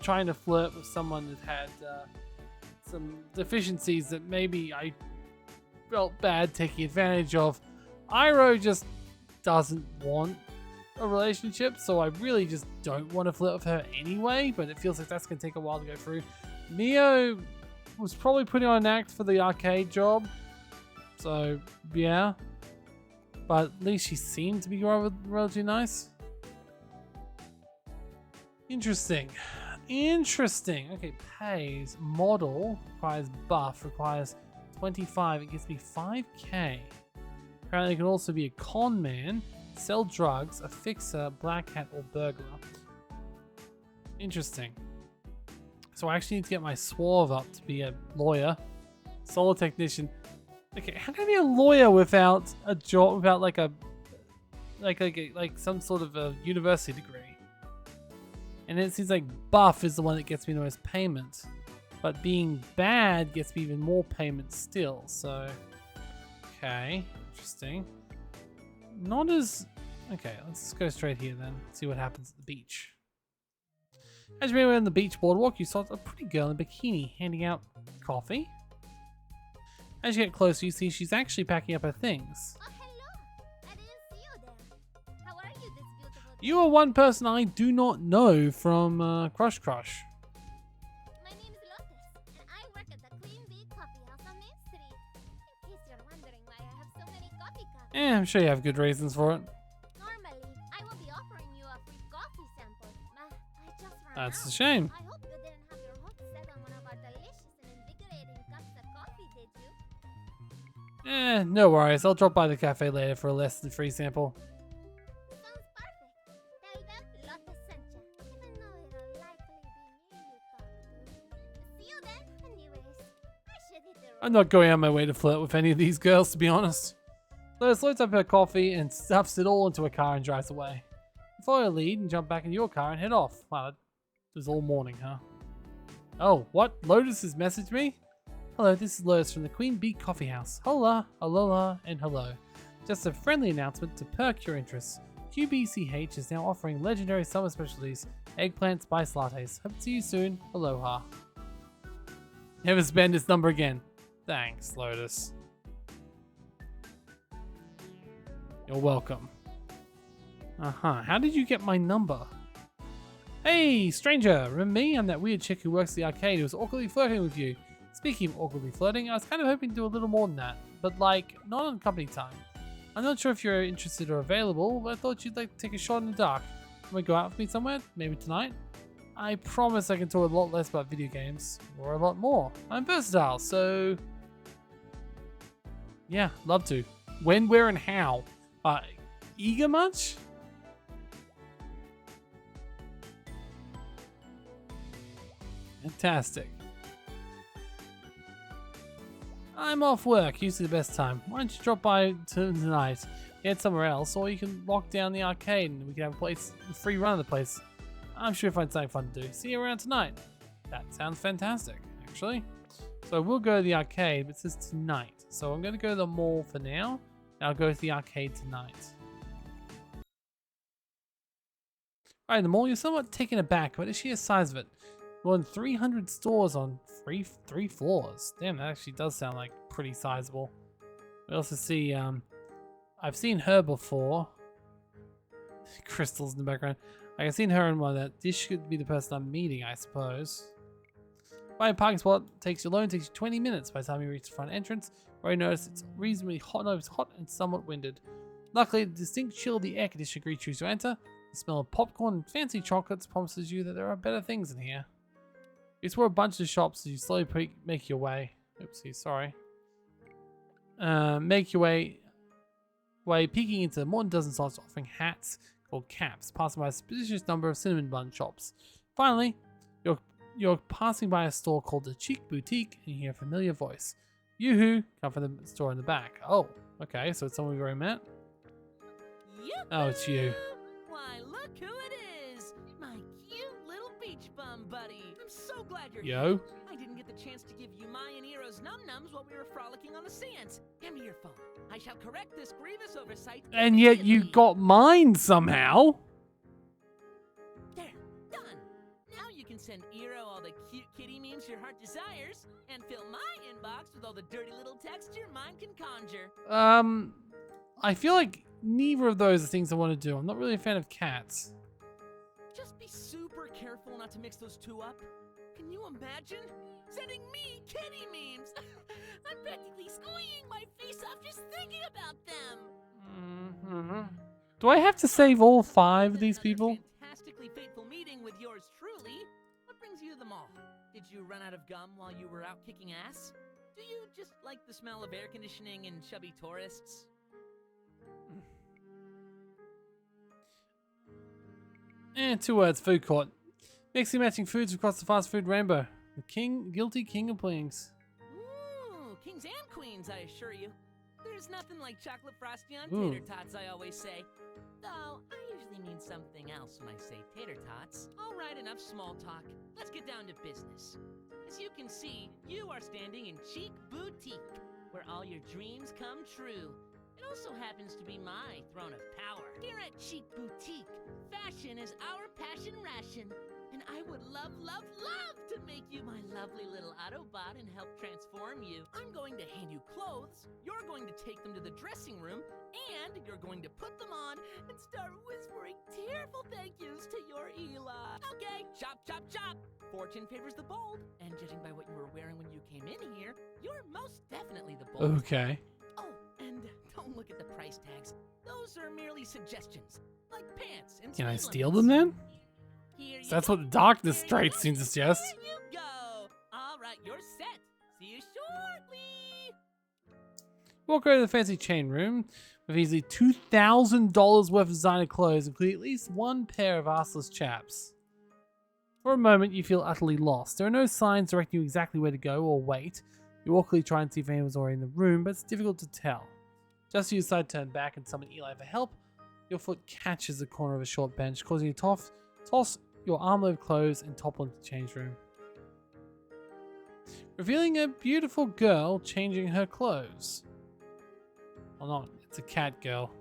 trying to flirt with someone that had some deficiencies that maybe I felt bad taking advantage of. Iro just doesn't want a relationship, so I really just don't want to flirt with her anyway, but it feels like that's going to take a while to go through. Mio was probably putting on an act for the arcade job, so yeah, but at least she seemed to be relatively nice. Interesting. Okay, pays. Model requires buff, requires 25. It gives me 5k. Apparently, you can also be a con man, sell drugs, a fixer, black hat, or burglar. Interesting. So I actually need to get my swerve up to be a lawyer, solar technician. Okay, how can I be a lawyer without a job, without like some sort of a university degree? And it seems like buff is the one that gets me the most payment, but being bad gets me even more payment still. So, okay, interesting. Not as okay. Let's just go straight here then. See what happens at the beach. As you were on the beach boardwalk, you saw a pretty girl in a bikini handing out coffee. As you get closer, you see she's actually packing up her things. Oh, hello. I didn't see you there. How are you this beautiful day? You are one person I do not know from Crush Crush. My name is Lotus, and I work at the Queen Bee Coffee House on Main Street. In case you're wondering why I have so many coffee cups. I'm sure you have good reasons for it. Normally, I will be offering you a free coffee sample, but I just ran That's out. a shame. I hope you didn't have your hopes set on one of our delicious and invigorating cups of coffee, did you? No worries. I'll drop by the cafe later for a less than free sample. Sounds perfect. Tell them Lotus sent you, even though it'll likely be me you talk to. See you then, anyways. I should hit the road. I'm not going out of my way to flirt with any of these girls, to be honest. Lotus loads up her coffee and stuffs it all into a car and drives away. You follow her lead and jump back in your car and head off. Wow, that was all morning, huh? Oh, what? Lotus has messaged me? Hello, this is Lotus from the Queen Bee Coffee House. Hola, alola, and hello. Just a friendly announcement to perk your interest. QBCH is now offering legendary summer specialties, eggplant spice lattes. Hope to see you soon. Aloha. Never spend this number again. Thanks, Lotus. You're welcome. How did you get my number? Hey, stranger! Remember me? I'm that weird chick who works at the arcade who was awkwardly flirting with you. Speaking of awkwardly flirting, I was kind of hoping to do a little more than that, but like, not on company time. I'm not sure if you're interested or available, but I thought you'd like to take a shot in the dark. Can we go out with me somewhere? Maybe tonight? I promise I can talk a lot less about video games, or a lot more. I'm versatile, so... yeah, love to. When, where, and how? Eager much? Fantastic. I'm off work, usually the best time. Why don't you drop by tonight, head somewhere else, or you can lock down the arcade and we can have a free run of the place. I'm sure you'll find something fun to do. See you around tonight. That sounds fantastic, actually. So we'll go to the arcade, but it says tonight. So I'm going to go to the mall for now, and I'll go to the arcade tonight. Alright, the mall, you're somewhat taken aback by the sheer size of it. More than 300 stores on three floors. Damn, that actually does sound like pretty sizable. We also see, I've seen her before. Crystals in the background. I've seen her in one of that. This should be the person I'm meeting, I suppose. By a parking spot takes you 20 minutes by the time you reach the front entrance, where you notice it's reasonably hot. No, it's hot and somewhat winded. Luckily, the distinct chill of the air conditioner greets you as you enter. The smell of popcorn and fancy chocolates promises you that there are better things in here. You explore a bunch of shops as you slowly make your way. Oopsie, sorry. Make your way peeking into more than a dozen shops offering hats called caps, passing by a suspicious number of cinnamon bun shops. Finally, you're passing by a store called the Cheek Boutique and you hear a familiar voice. Yoo-hoo, come from the store in the back. Oh, okay, so it's someone we've already met? Oh, it's you. Why, look who it is! My cute little beach bum buddy. I'm so glad you're Yo. here. I didn't get the chance to give you my and Eero's num-nums while we were frolicking on the sands. Hand me your phone. I shall correct this grievous oversight. And yet you immediately. got mine somehow. There, done. Now you can send Eero all the cute kitty memes your heart desires, and fill my inbox with all the dirty little text your mind can conjure. I feel like neither of those are things I want to do. I'm not really a fan of cats. Just be super careful not to mix those two up. Can you imagine? Sending me kitty memes! I'm practically squeeing my face off just thinking about them! Do I have to save all 5 of these people? Fantastically fateful meeting with yours truly. What brings you to the mall? Did you run out of gum while you were out kicking ass? Do you just like the smell of air conditioning and chubby tourists? And 2 words, food court. Mixing matching foods across the fast food rainbow. The guilty king of wings. Ooh, kings and queens, I assure you. There's nothing like chocolate frosty on Ooh. tater tots, I always say. Though, I usually mean something else when I say tater tots. All right, enough small talk. Let's get down to business. As you can see, you are standing in Chic Boutique, where all your dreams come true. It also happens to be my throne of power. Here at Chic Boutique, fashion is our passion ration. And I would love, love, love to make you my lovely little Autobot and help transform you. I'm going to hand you clothes, you're going to take them to the dressing room, and you're going to put them on and start whispering tearful thank yous to your Eli. Okay, chop, chop, chop. Fortune favors the bold, and judging by what you were wearing when you came in here, you're most definitely the bold. Okay. Oh, and don't look at the price tags. Those are merely suggestions, like pants and Can I speed steal limits. them then? Here you That's go. what the darkness Here you traits go. seem to suggest. There you go. All right, you're set. See you shortly. Walk over to the fancy chain room with easily $2,000 worth of designer clothes, including at least 1 pair of arseless chaps. For a moment, you feel utterly lost. There are no signs directing you exactly where to go or wait. You awkwardly try and see if anyone's already in the room, but it's difficult to tell. Just as you decide to turn back and summon Eli for help, your foot catches the corner of a short bench, causing you to toss your armload of clothes and topple into the change room, revealing a beautiful girl changing her clothes. Well, not, it's a cat girl.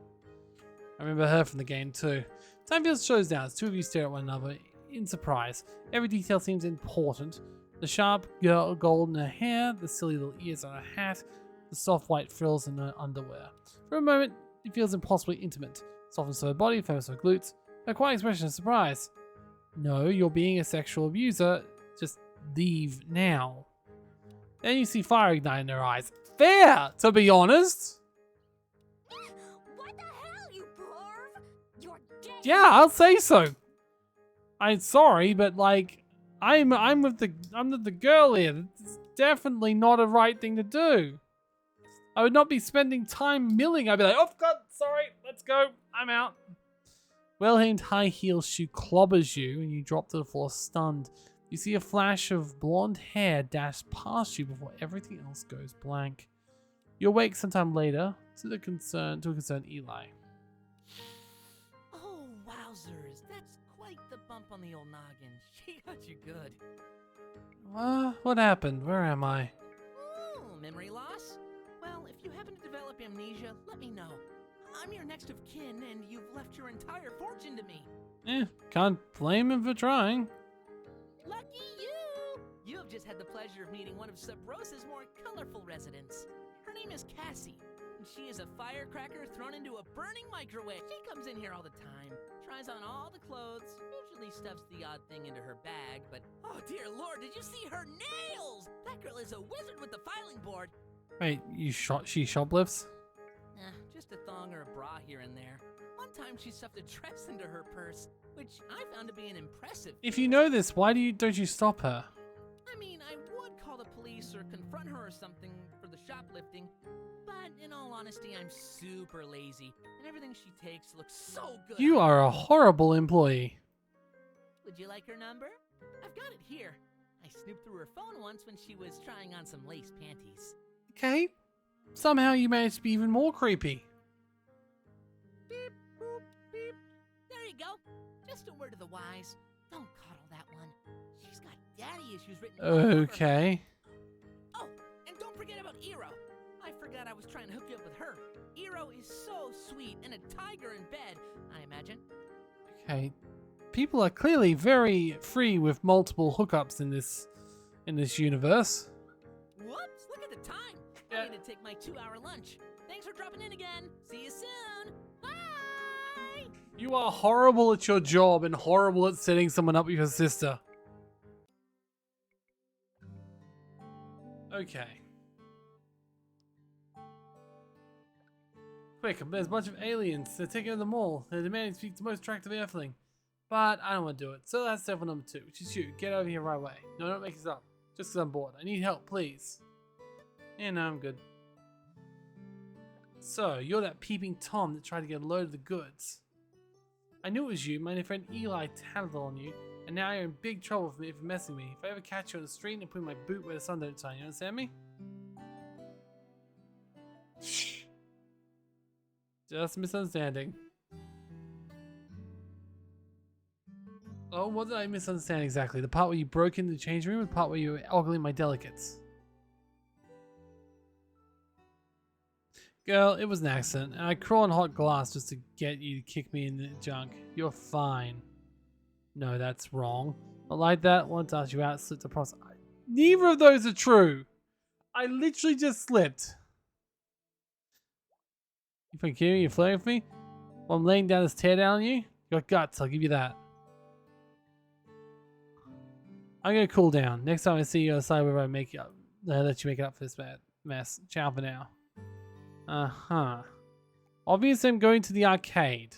I remember her from the game too. Time feels slows down as 2 of you stare at one another in surprise. Every detail seems important. The sharp gold in her hair, the silly little ears on her hat, the soft white frills in her underwear. For a moment, it feels impossibly intimate. Softness of her body, firmness of her glutes, a quiet expression of surprise. No, you're being a sexual abuser. Just leave now. Then you see fire ignite in her eyes. Fair, to be honest. What the hell, you perv? You're gay. Yeah, I'll say so. I'm sorry, but like, I'm with the girl here. It's definitely not a right thing to do. I would not be spending time milling. I'd be like, oh God, sorry, let's go. I'm out. Well-aimed high heel shoe clobbers you, and you drop to the floor stunned. You see a flash of blonde hair dash past you before everything else goes blank. You awake sometime later to a concerned Eli. Oh, wowzers. That's quite the bump on the old noggin. She got you good. What happened? Where am I? Ooh, memory loss? Well, if you happen to develop amnesia, let me know. I'm your next of kin, and you've left your entire fortune to me. Can't blame him for trying. Lucky you! You have just had the pleasure of meeting one of Sub Rosa's more colorful residents. Her name is Cassie, and she is a firecracker thrown into a burning microwave. She comes in here all the time, tries on all the clothes, usually stuffs the odd thing into her bag, but oh dear lord, did you see her nails? That girl is a wizard with the filing board. Wait, she shoplifts? Just a thong or a bra here and there. One time she stuffed a dress into her purse, which I found to be an impressive If you know this, why don't you stop her? I mean, I would call the police or confront her or something for the shoplifting, but in all honesty, I'm super lazy, and everything she takes looks so good. You are a horrible employee. Would you like her number? I've got it here. I snooped through her phone once when she was trying on some lace panties. Okay. Somehow you managed to be even more creepy. Beep, boop, beep. There you go. Just a word of the wise. Don't coddle that one. She's got daddy issues written all over her. Okay. Oh, and don't forget about Eero. I forgot I was trying to hook you up with her. Eero is so sweet and a tiger in bed, I imagine. Okay. People are clearly very free with multiple hookups in this universe. Whoops, look at the time. Yeah. I need to take my 2-hour lunch. Thanks for dropping in again. See you soon. Bye. You are horrible at your job and horrible at setting someone up with your sister. Okay. Quick, there's a bunch of aliens. They're taking over the mall. They're demanding to speak to the most attractive Earthling. But I don't want to do it. So that's step number 2, which is you. Get over here right away. No, don't make this up. Just because I'm bored. I need help, please. Yeah, no, I'm good. So, you're that peeping Tom that tried to get a load of the goods. I knew it was you. My friend Eli tattled on you, and now you're in big trouble for messing with me. If I ever catch you on the street and put my boot where the sun don't shine, you understand me? Just a misunderstanding. Oh, what did I misunderstand exactly? The part where you broke into the change room or the part where you were ogling my delicates? Girl, it was an accident, and I crawl on hot glass just to get you to kick me in the junk. You're fine. No, that's wrong. Not like that. Once I asked you out, slipped across. Neither of those are true. I literally just slipped. You fucking kidding me? You're flirting with me? While I'm laying down this teardown on you? You got guts, I'll give you that. I'm gonna cool down. Next time I see you, I'll decide whether I make it up. Let you make it up for this mess. Ciao for now. Obviously, I'm going to the arcade.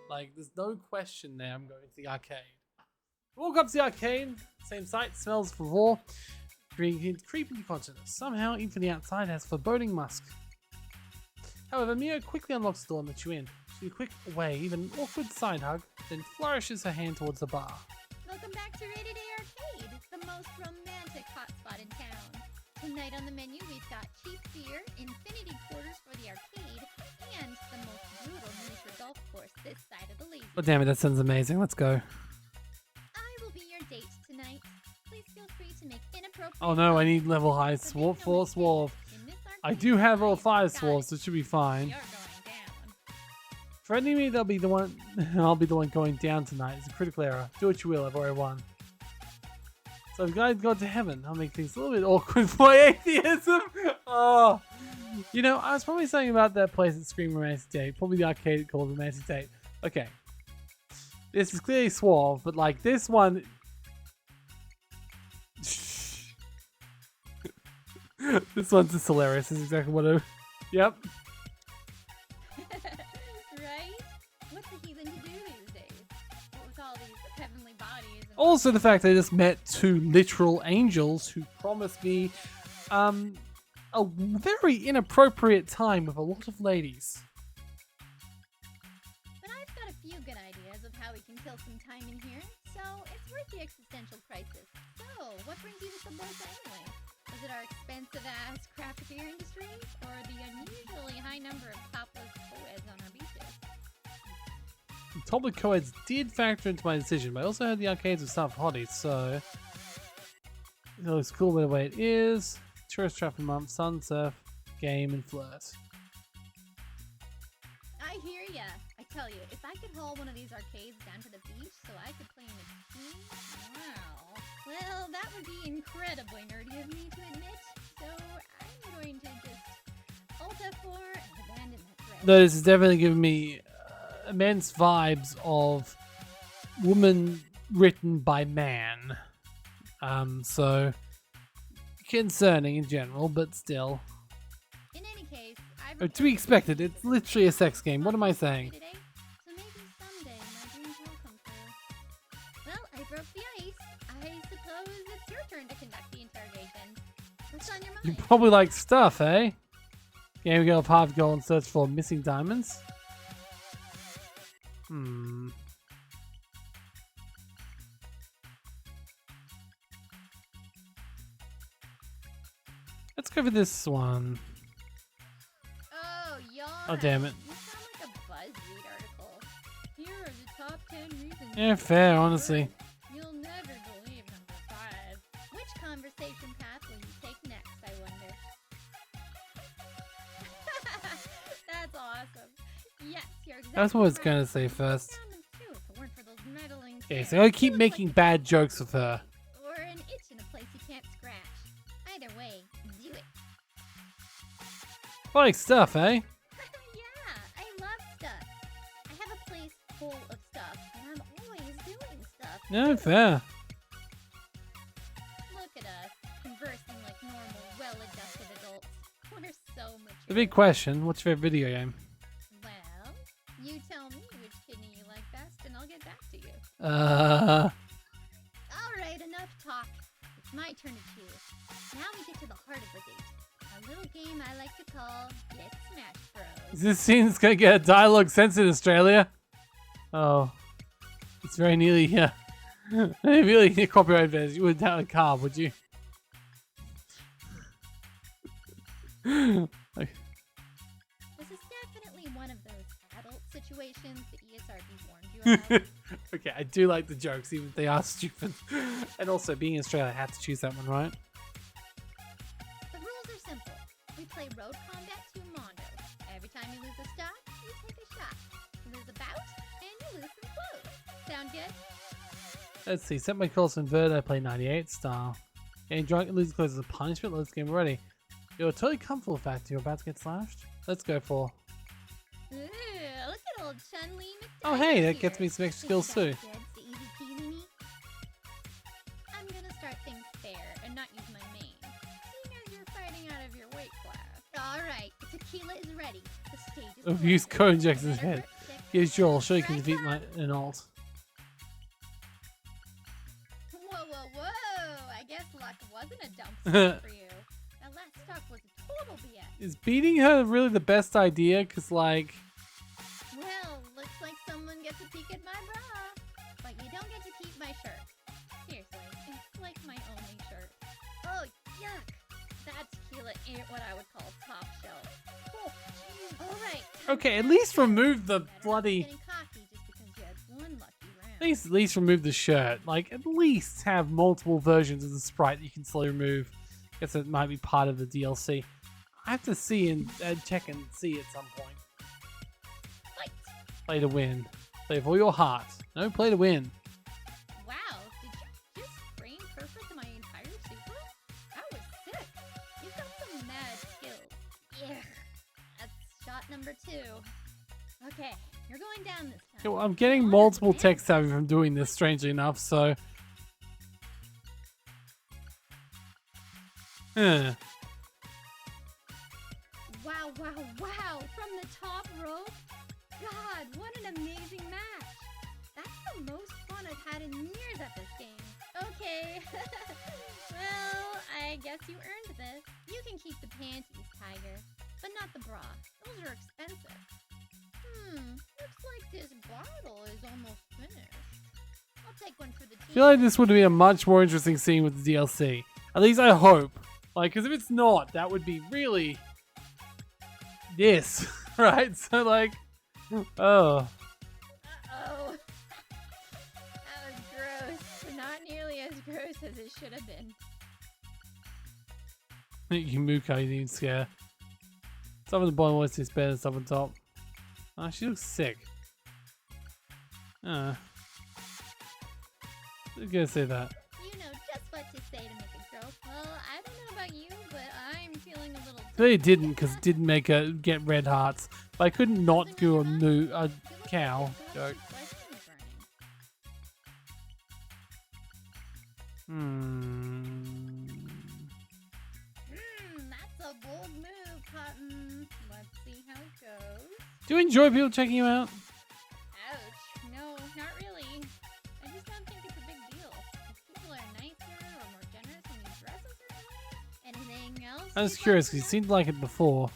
Like, there's no question there. I'm going to the arcade. Walk up to the arcade. Same sight. Smells of raw. Creeping consciousness. Somehow, even from the outside, has foreboding musk. However, Mia quickly unlocks the door and lets you in. She a quick wave and an awkward side hug, then flourishes her hand towards the bar. Welcome back to Rated A Arcade, the most romantic hotspot in town. Tonight on the menu, we've got cheap beer, infinity quarters for the arcade, and the most brutal miniature golf course this side of the lazy. Oh, damn it, that sounds amazing. Let's go. I will be your date tonight. Please feel free to make inappropriate. Oh no, I need level high swarf. I do have level 5 swarf, so it should be fine. You're going down. Threatening me, they'll be the one. I'll be the one going down tonight. It's a critical error. Do what you will. I've already won. So if guys go to heaven, I'll make things a little bit awkward for my atheism. Oh, you know, I was probably saying about that place at Scream Romantic Date, probably the arcade called Romantic Date. Okay, this is clearly suave, but like this one. This one's just hilarious. This is exactly what I. Yep. Right? What's the heathen to do these days? What with all these heavenly bodies and Also, the fact that I just met 2 literal angels who promised me a very inappropriate time with a lot of ladies. But I've got a few good ideas of how we can kill some time in here, so it's worth the existential crisis. So, what brings you to the boat anyway? Was it our expensive-ass craft beer industry, or the unusually high number of topless co-eds on our beaches? The topless co-eds did factor into my decision, but I also heard the arcades with stuff hotties, so it looks cool by the way it is. Tourist trap a month, sun, surf, game, and flirt. I hear ya. I tell you, if I could haul one of these arcades down to the beach so I could play in a team, wow. Well, that would be incredibly nerdy of me to admit, so I'm going to just alt F4 and abandon that thread. Though this is definitely giving me immense vibes of woman written by man. So concerning in general, but still. In any case, To be expected, it's literally a sex game. What am I saying? Today, so maybe someday my dreams will come true. Well, I broke the ice. I suppose it's your turn to conduct the interrogation. What's on your mind? You probably like stuff, eh? Game girl, half goal and search for missing diamonds. Let's go for this one. Oh, yawn. Oh, damn it. You sound like a BuzzFeed article. Here are the top 10 reasons. Yeah, fair, honestly. You'll never believe number 5. Which conversation path will you take next, I wonder? That's awesome. Yes, you're exactly That's what I was right. gonna say first. Found them too, if it weren't for those meddling Okay, kids. so I keep You look making like bad jokes with her. or an itch in a place you can't scratch. Either way, do it. Like stuff, eh? Yeah, I love stuff. I have a place full of stuff, and I'm always doing stuff. No, fair. Look at us, conversing like normal, well-adjusted adults. We're so mature. The big question, what's your favorite video game? Well, you tell me which kidney you like best, and I'll get back to you. All right, enough talk. It's my turn to choose. Now we get to the heart of the date. A A little game I like to call Get Smash Bros. Is this scene's gonna get a dialogue censored in Australia? Oh. It's very nearly here. Really near copyright advantage. You wouldn't have a car, would you? Like, This is definitely one of those adult situations the ESRB warned you about. okay, I do like the jokes, even if they are stupid. And also, being in Australia, I had to choose that one, right? The rules are simple. We play road combat to Mondo. Every time you lose a stock, you take a shot. You lose a bout, and you lose some clothes. Sound good? Let's see. Set my course inverted. I play 98 style. Getting drunk and losing clothes is a punishment. Let's game already. You're totally comfortable with the fact you're about to get slashed. Let's go for. Ooh, look at old Chun-Li Oh, hey, that gets me some extra skills too. I'm gonna start things fair and not use my main, seeing as you're fighting out of your weight class. Alright, the tequila is ready. The stage is Oh, clear. use code injects in his Better head. grip stick. Here's Joel. I'll show you can Strike defeat hard. an alt. Whoa, whoa, whoa! I guess luck wasn't a dump spot for you. That last stock was a total BS. Is beating her really the best idea? Because, like, Well, looks like someone gets a peek at my bra. But you don't get to keep my shirt. Seriously, it's like my only shirt. Oh, yuck! That tequila ain't what I would call top shelf. Oh, alright. okay, at least remove the bloody. Getting cocky just because you had one lucky round. At least remove the shirt. Like, at least have multiple versions of the sprite that you can slowly remove. Guess it might be part of the DLC. I have to see and check and see at some point. Fight! Play to win. Play with all your heart. No, play to win. Wow, did you just frame perfect my entire super? That was sick. You've got some mad skills. Yeah, that's shot number 2. Okay, you're going down this time. Okay, well, I'm getting multiple text savvy from doing this, strangely enough, so. Huh. Wow, wow, wow! From the top rope? God, what an amazing match! That's the most fun I've had in years at this game. Okay. Well, I guess you earned this. You can keep the panties, Tiger, but not the bra. Those are expensive. Looks like this bottle is almost finished. I'll take one for the team. I feel like this would be a much more interesting scene with the DLC. At least I hope. Like, because if it's not, that would be really. This, right? So, like. Oh. Uh-oh. That was gross. Not nearly as gross as it should have been. Yumuka, you need to scare. Some of the bottom was better than some on top. Oh, she looks sick. I'm gonna say that. You know just what to say to make a girl. Well, I don't know about you, but I'm feeling a little. They didn't, because it didn't make her get red hearts. But I couldn't not do a cow joke. That's a bold move, Cotton. Let's see how it goes. Do you enjoy people checking you out? Ouch. No, not really. I just don't think it's a big deal. If people are nicer or more generous when you dress a certain way, anything else? I was you'd curious, like because you to- seemed like it before.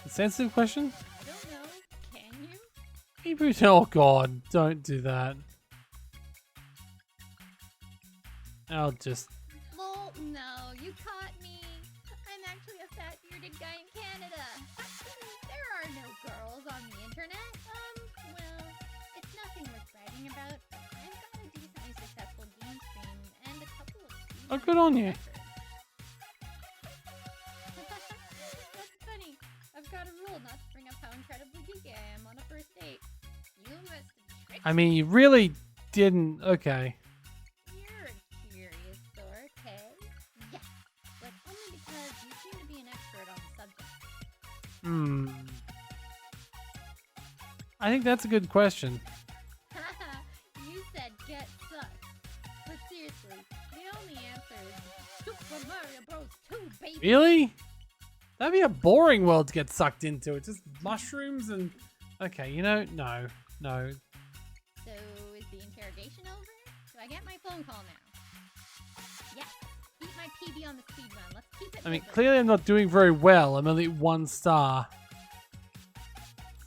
A sensitive question? I don't know. Can you? Maybe. Oh god, don't do that. I'll just. Lol, no, you caught me. I'm actually a fat bearded guy in Canada. There are no girls on the internet. Well, it's nothing worth bragging about. I've got a decently successful game stream and a couple of Oh, good on you. records. That's funny. I've got a rule not to bring up how incredibly geeky I am on a first date. You must have tricked I mean, you really didn't. Okay. You're a curious sort, hey? Yes, but only because you seem to be an expert on the subject. I think that's a good question. Haha, you said get sucked. But seriously, the only answer is Super Mario Bros. 2, baby! Really? That'd be a boring world to get sucked into. It's just mushrooms and. Okay, you know, no. So, is the interrogation over? Do I get my phone call now? Yes. beat my PB on the speed run. Let's keep it I mean, moving. clearly I'm not doing very well. I'm only 1 star.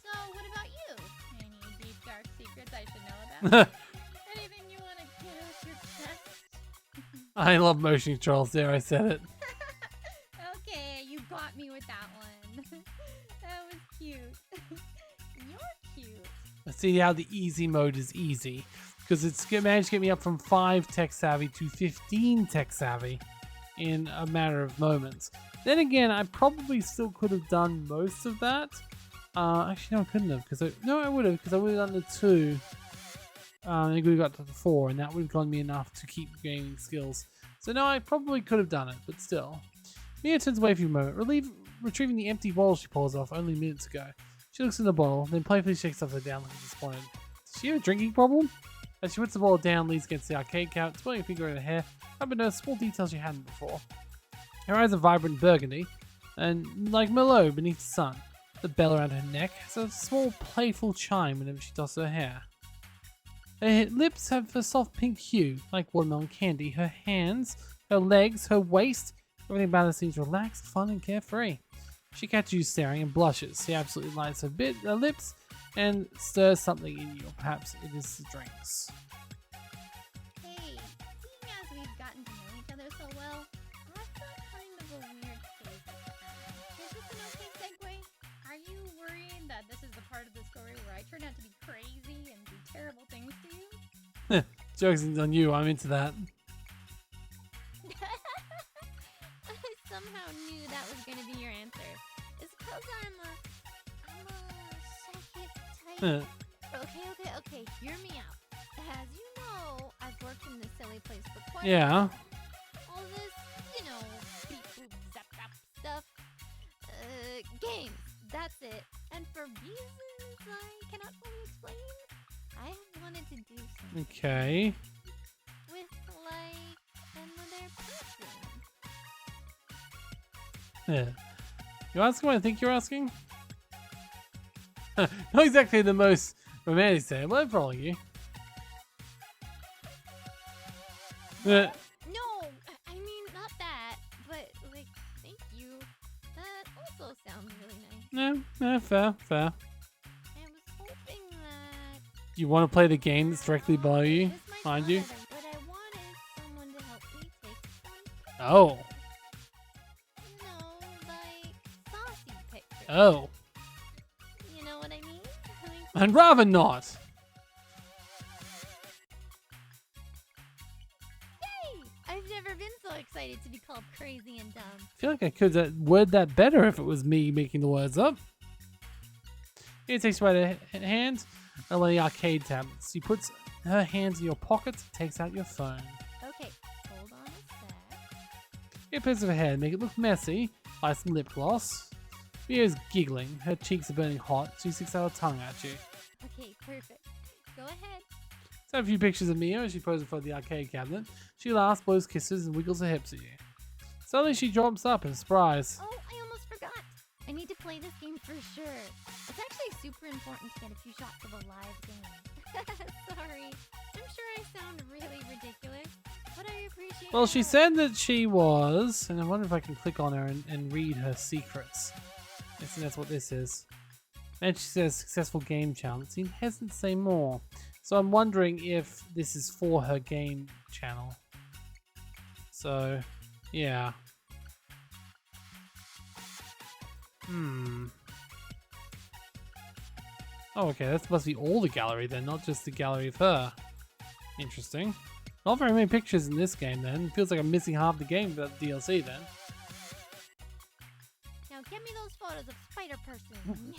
So, what about you? Any deep, dark secrets I should know about? Anything you want to get off your chest? I love motion controls. There, I said it. Okay, you got me with that one. That was cute. You're cute. Let's see how the easy mode is easy. Because it's managed to get me up from 5 tech savvy to 15 tech savvy in a matter of moments. Then again, I probably still could have done most of that. Actually, no, I couldn't have. I would have, because I would have done the 2. And we would have got to the 4, and that would have gotten me enough to keep gaining skills. So no, I probably could have done it, but still. Mia turns away for a moment, retrieving the empty bottle she pulls off only minutes ago. She looks in the bottle, then playfully shakes upside down looking disappointed. Does she have a drinking problem? As she puts the bottle down, leans against the arcade couch, twirling a finger in her hair, hoping to notice small details she hadn't before. Her eyes are vibrant burgundy, and like Merlot beneath the sun. The bell around her neck has a small playful chime whenever she tosses her hair. Her lips have a soft pink hue, like watermelon candy. Her hands, her legs, her waist, everything about her seems relaxed, fun, and carefree. She catches you staring and blushes. She absolutely lights her lips and stirs something in you. Perhaps it is the drinks. Hey, seeing as we've gotten to know each other so well, I've got kind of a weird favor to ask. Is this an okay segue? Are you worried that this is the part of the story where I turn out to be crazy and do terrible things to you? Joke's on you, I'm into that. I somehow knew that was going to be your answer. It's because I'm a psychic type. Okay, hear me out. As you know, I've worked in this silly place for quite a Yeah. while. All this, beep boop zap zap stuff. Games, that's it. And for reasons I cannot fully explain, I have wanted to do something Okay. with, like, another person. Yeah. You asking what I think you're asking? Not exactly the most romantic thing, but I follow you. No, I mean, not that, but, like, thank you. That also sounds really nice. No, fair. I was hoping that You want to play the game that's directly below you? this might Mind sound you? better, but I wanted someone to help me take some Oh. like saucy pictures. Oh. You know what I mean? I'd rather not. Hey! I've never been so excited to be called crazy and dumb. I feel like I could word that better if it was me making the words up. Here takes you by the hand and one of the arcade tablets. She puts her hands in your pockets and takes out your phone. Okay, hold on a sec. Here picks of her hair, make it look messy, by some lip gloss. Mia's giggling, her cheeks are burning hot, she sticks out her tongue at you. Okay, perfect. Go ahead. So a few pictures of Mia as she poses for the arcade cabinet. She laughs, blows kisses, and wiggles her hips at you. Suddenly she jumps up in surprise. Oh, I almost forgot. I need to play this game for sure. It's actually super important to get a few shots of a live game. Sorry. I'm sure I sound really ridiculous, but I appreciate Well, your she help. said that she was, and I wonder if I can click on her and read her secrets. I think that's what this is. And she says successful game channel. It seems hesitant to say more. So I'm wondering if this is for her game channel. So, yeah. Oh, okay, that must be all the gallery then, not just the gallery of her. Interesting. Not very many pictures in this game then. Feels like I'm missing half the game without the DLC then. Now get me those photos of Spider Person.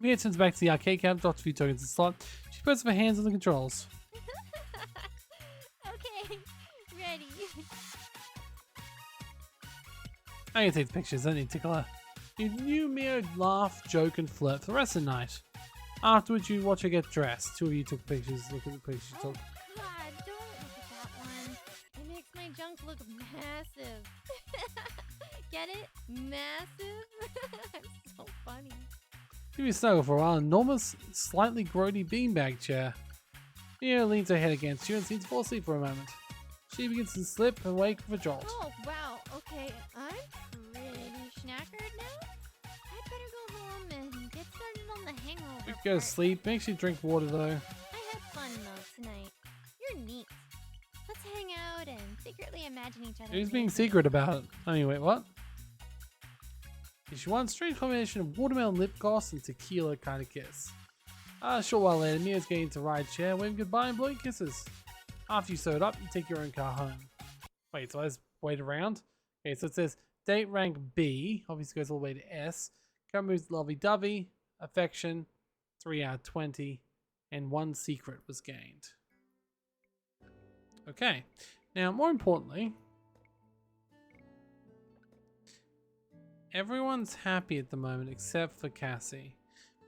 Mia turns back to the arcade cabinet, drops a few tokens in the slot. She puts her hands on the controls. Okay, ready. I can take the pictures, I need to tickle her. You Mia laugh, joke, and flirt for the rest of the night. Afterwards, you watch her get dressed. Two of you took pictures. Look at the pictures you Oh took. God, don't look at that one. It makes my junk look massive. Get it? Massive? I'm so funny. Give you snuggle for a while. Enormous, slightly grody beanbag chair. Mia leans her head against you and seems to fall asleep for a moment. She begins to slip and wake with a jolt. Oh, wow. Okay, I'm pretty schnackered now. I'd better go home and get started on the hangover. You go to part. sleep. Make sure you drink water though. I had fun though tonight. You're neat. Let's hang out and secretly imagine each other. Who's being dancing. secret about it? Anyway, what? She wants a strange combination of watermelon lip gloss and tequila kind of kiss. A short while later, Mia's getting into ride share, waving goodbye and blowing kisses. After you sew it up, you take your own car home. Wait, so I just wait around? Okay, so it says date rank B, obviously goes all the way to S. Car moves lovey-dovey, affection, 3 out of 20, and 1 secret was gained. Okay, now more importantly, everyone's happy at the moment except for Cassie.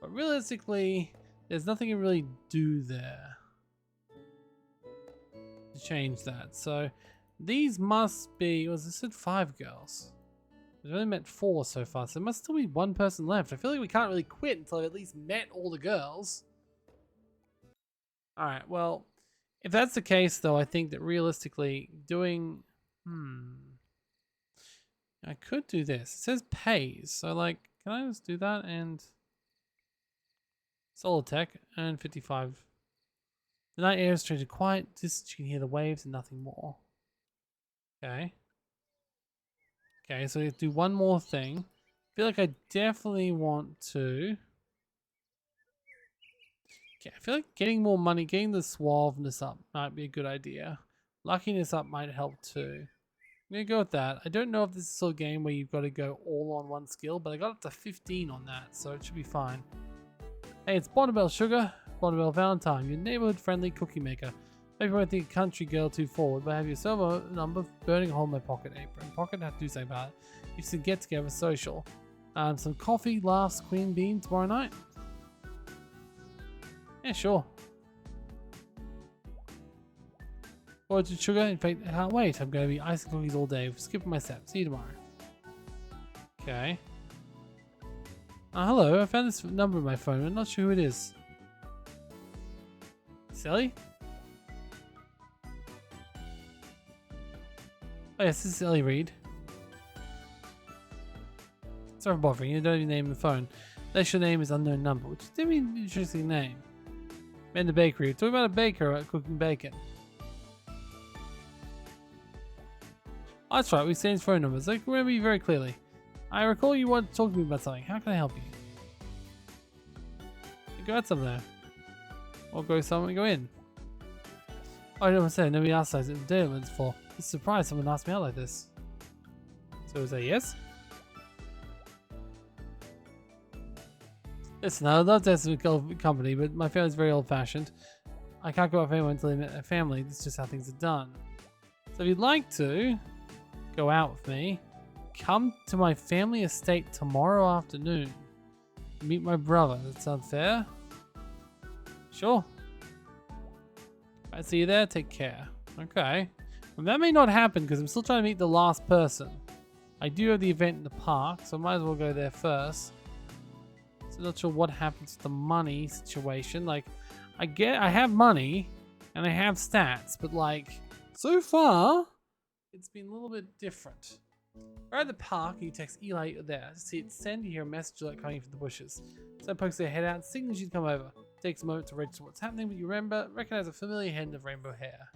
But realistically, there's nothing you really do there to change that. So these must be, was this said 5 girls? We've only met 4 so far, so there must still be 1 person left. I feel like we can't really quit until I've at least met all the girls. Alright, well, if that's the case though, I think that realistically doing, I could do this. It says pays, so like, can I just do that and Solar Tech and 55. The night air is strange and quiet. Just you can hear the waves and nothing more. Okay. Okay, so we have to do one more thing. I feel like I definitely want to. Okay, I feel like getting more money, getting the suaveness up might be a good idea. Luckiness up might help too. I'm gonna go with that. I don't know if this is still a game where you've got to go all on one skill, but I got up to 15 on that, so it should be fine. Hey, it's Bonnabelle Sugar, Bonnabelle Valentine, your neighborhood-friendly cookie maker. Maybe you won't think a country girl too forward, but I have your server number burning a hole in my pocket apron. Pocket, have to do something about it. You should get together social. Some coffee, laughs, queen bean tomorrow night. Yeah, sure. Forward to sugar. In fact, I can't wait. I'm going to be icing cookies all day. Skipping my step. See you tomorrow. Okay. Hello. I found this number on my phone. I'm not sure who it is. Silly? Oh yes, this is Ellie Reed. Sorry for bothering you. Don't even name the phone. Unless your name is unknown number, which is definitely an interesting name. Man the bakery. We're talking about a baker cooking bacon. Oh, that's right. We exchanged phone numbers. I remember you very clearly. I recall you wanted to talk to me about something. How can I help you? You go out somewhere. Or go somewhere. Go in. Oh, I don't want to say. Nobody asked us what the day was for. It's a surprise someone asked me out like this. So was that yes? Listen, I would love to have some company, but my family's very old-fashioned. I can't go out with anyone until I meet a family. This is just how things are done. So if you'd like to go out with me, come to my family estate tomorrow afternoon. Meet my brother. Does that sound fair? Sure. Alright, see you there. Take care. Okay. Well, that may not happen because I'm still trying to meet the last person. I do have the event in the park, so I might as well go there first. So not sure what happens to the money situation. Like, I have money and I have stats, but like, so far, it's been a little bit different. We're at the park and you text Eli you're there. See it send, you hear a message like coming from the bushes. So pokes their head out, signals you to come over. Takes a moment to register what's happening, but you recognize a familiar head of rainbow hair.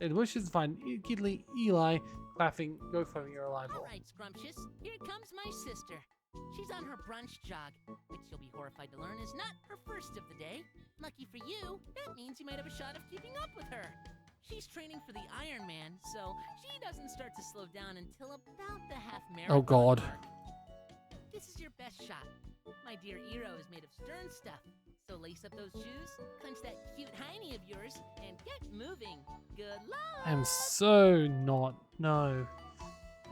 In the bushes, find giggly Eli laughing, go for your arrival. Alright, Scrumptious, here comes my sister. She's on her brunch jog, which you'll be horrified to learn is not her first of the day. Lucky for you, that means you might have a shot of keeping up with her. She's training for the Iron Man, so she doesn't start to slow down until about the half marathon. Oh God. mark. This is your best shot. My dear Eero is made of stern stuff, so lace up those shoes, clench that cute hiney of yours, and get moving. Good luck! I am so not. No.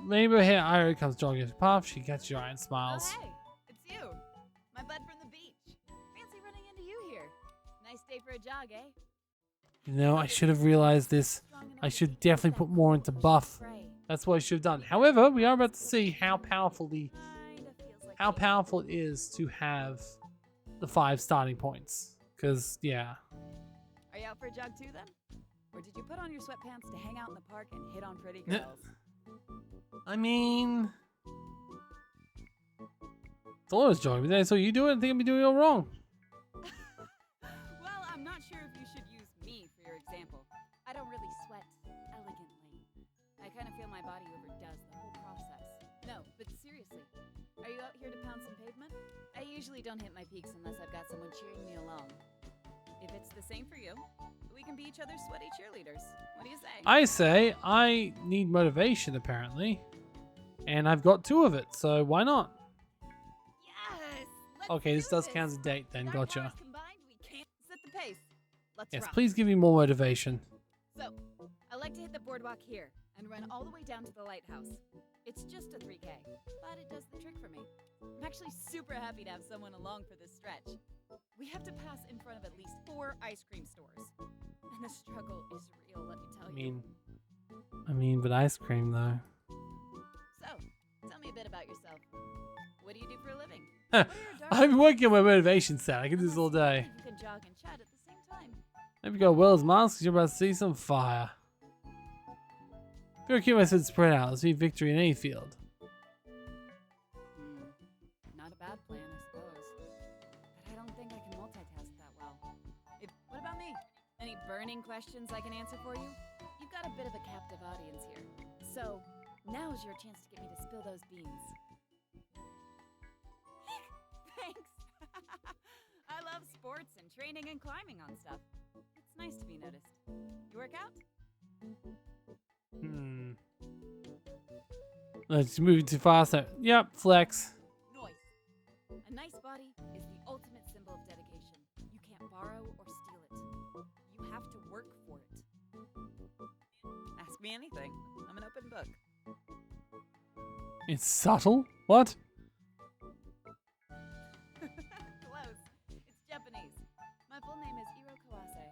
Rainbow hair Ira comes jogging off the path. She catches your eye and smiles. Oh, hey, it's you. My bud from the beach. Fancy running into you here. Nice day for a jog, eh? You know, I should have realized this. I should definitely put more into buff. That's what I should have done. However, we are about to see how powerful it is to have the 5 starting points. Because, yeah. Are you out for a jog too, then? Or did you put on your sweatpants to hang out in the park and hit on pretty Yeah. girls? I mean, thought I was joining, but then I saw you do it. I think I'd be doing it all wrong. Well, I'm not sure if you should use me for your example. I don't really sweat elegantly. I kind of feel my body overdoes the whole process. No, but seriously, are you out here to pound some pavement? I usually don't hit my peaks unless I've got someone cheering me along. If it's the same for you, we can be each other's sweaty cheerleaders. What do you say? I say I need motivation, apparently. And I've got 2 of it, so why not? Yes! Let's Okay, this do does count as a date then, With our gotcha. powers combined, we can't set the pace. Let's Yes, rock. please give me more motivation. So, I like to hit the boardwalk here and run all the way down to the lighthouse. It's just a 3K, but it does the trick for me. I'm actually super happy to have someone along for this stretch. We have to pass in front of at least 4 ice cream stores. And the struggle is real, let me tell you. I mean, but ice cream though. So, tell me a bit about yourself. What do you do for a living? What are your dark I've been working on my motivation set. I can do this all day. You can jog and chat at the same time. Maybe go well as masks, you're about to see some fire. If you're keep my set spread out, let's see victory in any field. Not a bad plan, I suppose. But I don't think I can multitask that well. What about me? Any burning questions I can answer for you? You've got a bit of a captive audience here. So, now's your chance to get me to spill those beans. Thanks! I love sports and training and climbing on stuff. It's nice to be noticed. You work out? Let's move too fast. Yep, flex. Noise. A nice body is the ultimate symbol of dedication. You can't borrow or steal it. You have to work for it. Ask me anything. I'm an open book. It's subtle? What? Close. It's Japanese. My full name is Iro Kawase.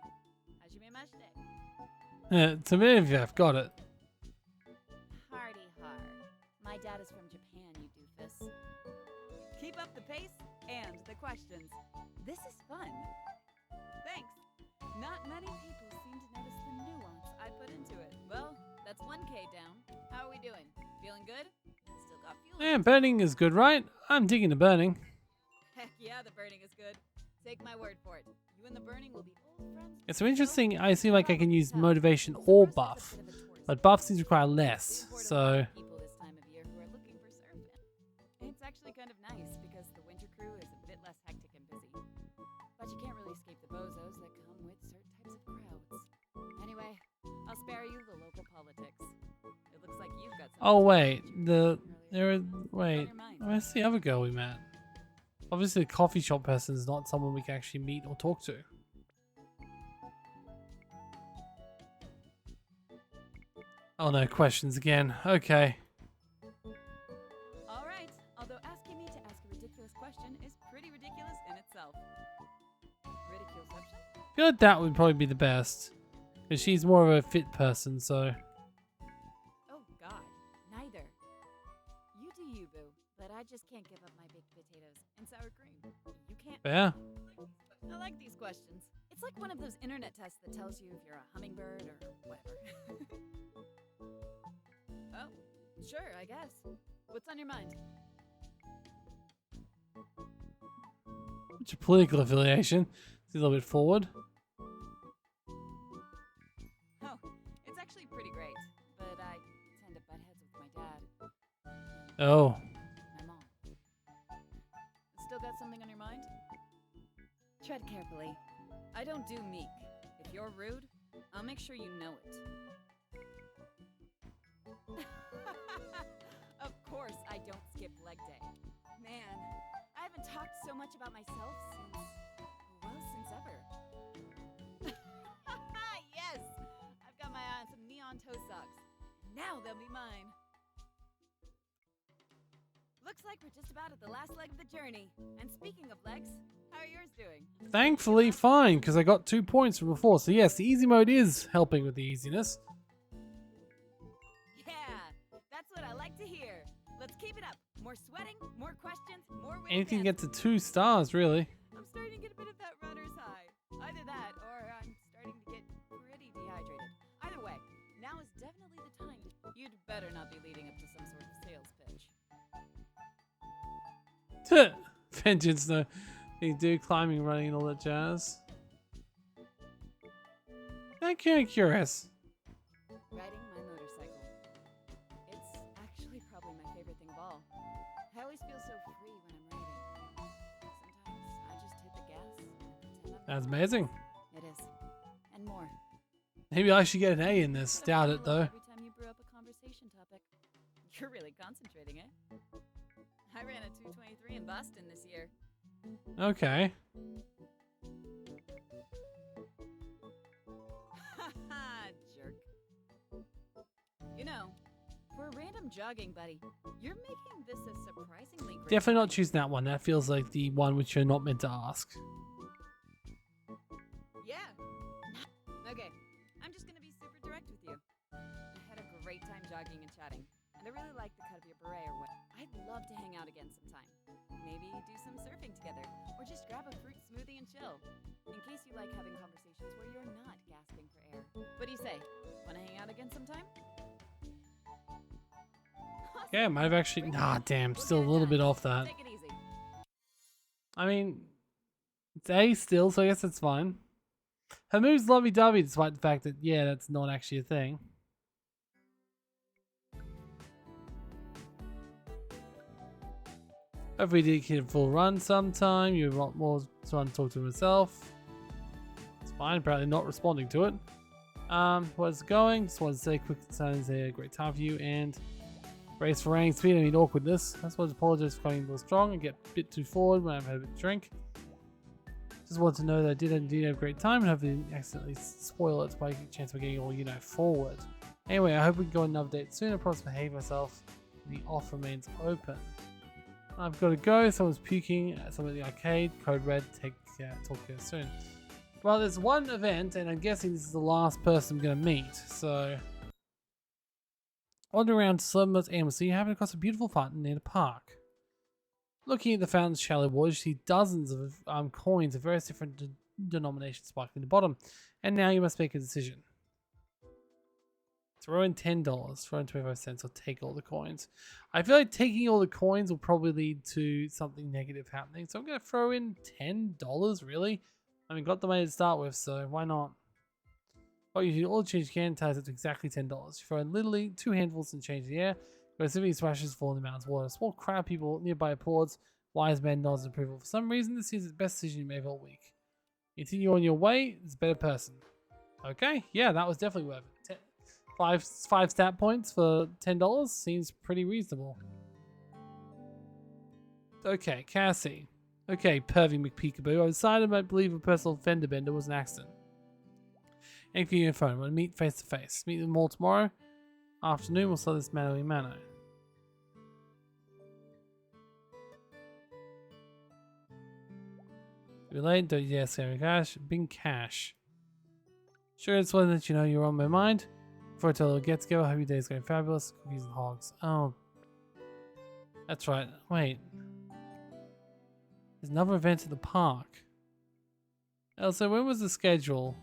Hajime mashite. Tomato, got it. Hardy har. My dad is from Japan, you doofus. Keep up the pace and the questions. This is fun. Thanks. Not many people seem to notice the nuance I put into it. Well, that's 1K down. How are we doing? Feeling good? Still got fuel. Yeah, burning is good, right? I'm digging the burning. Heck yeah, the burning is good. Take my word for it. You and the burning will be old friends. It's so interesting. I seem like I can use motivation or buff, but buff seems to require less. So People this time of year who are looking for surf. It's actually kind of nice because the winter crew is a bit less hectic and busy. But you can't really escape the bozos that come with certain types of crowds. Anyway, I'll spare you the local politics. It looks like you've got some. oh wait, Wait. where's the other girl we met? Obviously, the coffee shop person is not someone we can actually meet or talk to. Oh no, questions again. Okay. All right. Although asking me to ask a ridiculous question is pretty ridiculous in itself. Ridiculousception? I feel like that would probably be the best. Because she's more of a fit person, so. Oh God, neither. You do you, boo. But I just can't give up my baked potatoes and sour cream. You can't. Yeah. I like these questions. It's like one of those internet tests that tells you if you're a hummingbird or whatever. Oh, sure, I guess. What's on your mind? What's your political affiliation? See a little bit forward. Oh, it's actually pretty great, but I tend to butt heads with my dad. Oh. My mom. Still got something on your mind? Tread carefully. I don't do meek. If you're rude, I'll make sure you know it. Of course I don't skip leg day. Man, I haven't talked so much about myself since ever. Yes! I've got my eye on some neon toe socks. Now they'll be mine. Looks like we're just about at the last leg of the journey. And speaking of legs, how are yours doing? Thankfully, fine, because I got 2 points from before. So yes, the easy mode is helping with the easiness. Yeah, that's what I like to hear. Let's keep it up. More sweating, more questions, more witty Anything to banter. get to 2 stars, really. I'm starting to get a bit of that runner's high. Either that, or I'm starting to get pretty dehydrated. Vengeance, no. They do climbing, running, and all that jazz. I'm kind of curious. Riding my motorcycle. It's actually probably my favorite thing of all. I always feel so free when I'm riding. Sometimes I just hit the gas and pretend I'm That's amazing. It is. And more. Maybe I should get an A in this. Doubt it though. Every time you brew up a conversation topic. You're really concentrating, eh? I ran a 2:23 in Boston this year. Okay. Haha, jerk. You know, for a random jogging buddy, you're making this a surprisingly great Definitely not time. choosing that one. That feels like the one which you're not meant to ask. Yeah. Okay, I'm just gonna be super direct with you. I had a great time jogging and chatting, and I really like the cut of your beret or what. I'd love to hang out again sometime. Maybe do some surfing together, or just grab a fruit smoothie and chill. In case you like having conversations where you're not gasping for air. What do you say? Wanna hang out again sometime? Yeah, might have actually. Great. Nah, damn. We'll Still a get it little done. bit off that. Take it easy. I mean, it's A still, so I guess it's fine. Her move's lovey-dovey, despite the fact that, yeah, that's not actually a thing. Hopefully he did a full run sometime. You want more time to talk to himself. It's fine, apparently not responding to it. Where's it going? Just want to say quick signs a great time for you and race for running speed. I mean awkwardness. I just want to apologize for coming a little strong and get a bit too forward when I've had a bit to drink. Just want to know that I did indeed have a great time and hopefully didn't accidentally spoil it by a chance of getting all, you know, forward. Anyway, I hope we can go on another date soon. I promise to behave myself. The off remains open. I've got to go. Someone's puking at someone at the arcade. Code red. Talk to you soon. Well, there's one event, and I'm guessing this is the last person I'm going to meet. So, wandering around Slumber's Embassy, you happen across a beautiful fountain near the park. Looking at the fountain's shallow water, you see dozens of coins of various different denominations sparkling at the bottom. And now you must make a decision. Throw in $10, throw in 25 cents, or take all the coins. I feel like taking all the coins will probably lead to something negative happening. So I'm going to throw in $10, really? I mean, got the money to start with, so why not? Oh, you do all the change you can, ties up to exactly $10. You throw in literally 2 handfuls and change the air. Specifically splashes fall in the mountain's water. A small crowd of people nearby applauds. Wise man nods in approval. For some reason, this is the best decision you made all week. Continue on your way. It's a better person. Okay, yeah, that was definitely worth it. Five stat points for $10 seems pretty reasonable. Okay, Cassie. Okay, pervy McPeekaboo. I decided I believe a personal fender bender was an accident. And for your phone, we'll meet face to face. Meet them all tomorrow afternoon. We'll sell this mano a mano. Relate, don't yes, cash. Big cash. Sure, it's one that you know you're on my mind. Before I tell you, get together. Hope your day's going fabulous. Cookies and hogs. Oh, that's right. Wait, there's another event at the park. Also, when was the schedule?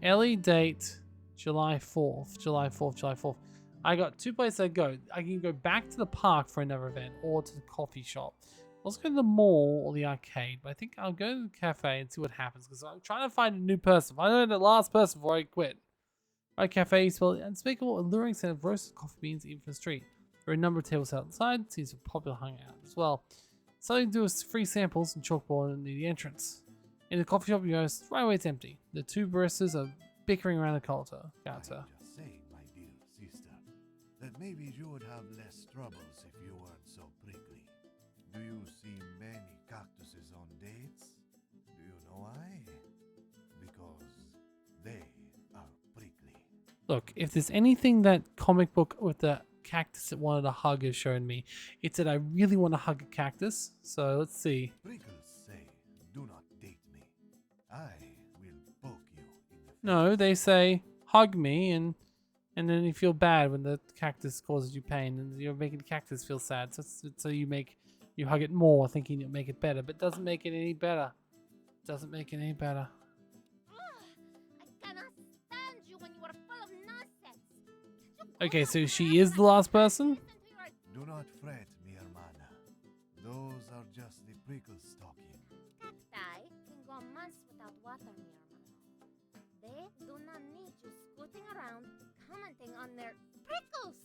Ellie date July 4th. July 4th. July 4th. I got 2 places I go. I can go back to the park for another event or to the coffee shop. Let's go to the mall or the arcade, but I think I'll go to the cafe and see what happens because I'm trying to find a new person. If I know the last person before I quit. Right, cafe, you smell the unspeakable, alluring scent of roasted coffee beans even from the street. There are a number of tables outside. Seems a popular hangout as well. Something to do with free samples and chalkboard near the entrance. In the coffee shop, you notice right away it's empty. The 2 baristas are bickering around the counter. I just say, my dear sister, that maybe you would have less troubles if you weren't so prickly. Do you see many cactuses on dates? Do you know why? Because they are prickly. Look, if there's anything that comic book with the cactus that wanted a hug has shown me, it's that I really want to hug a cactus. So let's see. Prickles say, do not date me. I will poke you in the face. No, they say hug me, and then you feel bad when the cactus causes you pain, and you're making the cactus feel sad. So you hug it more, thinking it'll make it better, but it doesn't make it any better. Doesn't make it any better. I cannot stand you when you are full of nonsense. Okay, so she is the last person. Do not fret, mi hermana. Those are just the on their prickles.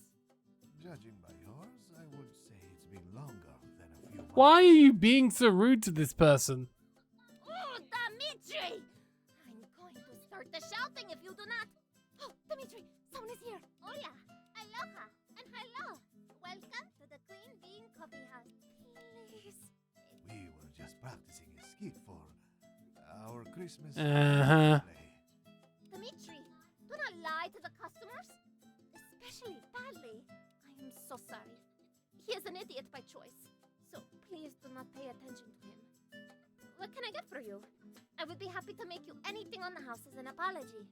Judging by yours, I would say it's been longer than a few months. Why are you being so rude to this person? Oh, Dimitri! I'm going to start the shouting if you do not. Oh, Dimitri, someone is here. Hola, aloha, and hello. Welcome to the Clean Bean Coffee House. Please. We were just practicing a skit for our Christmas Uh-huh. play. Dimitri, do not lie to the customers, especially badly. I am so sorry. He is an idiot by choice, so please do not pay attention to him. What can I get for you? I would be happy to make you anything on the house as an apology.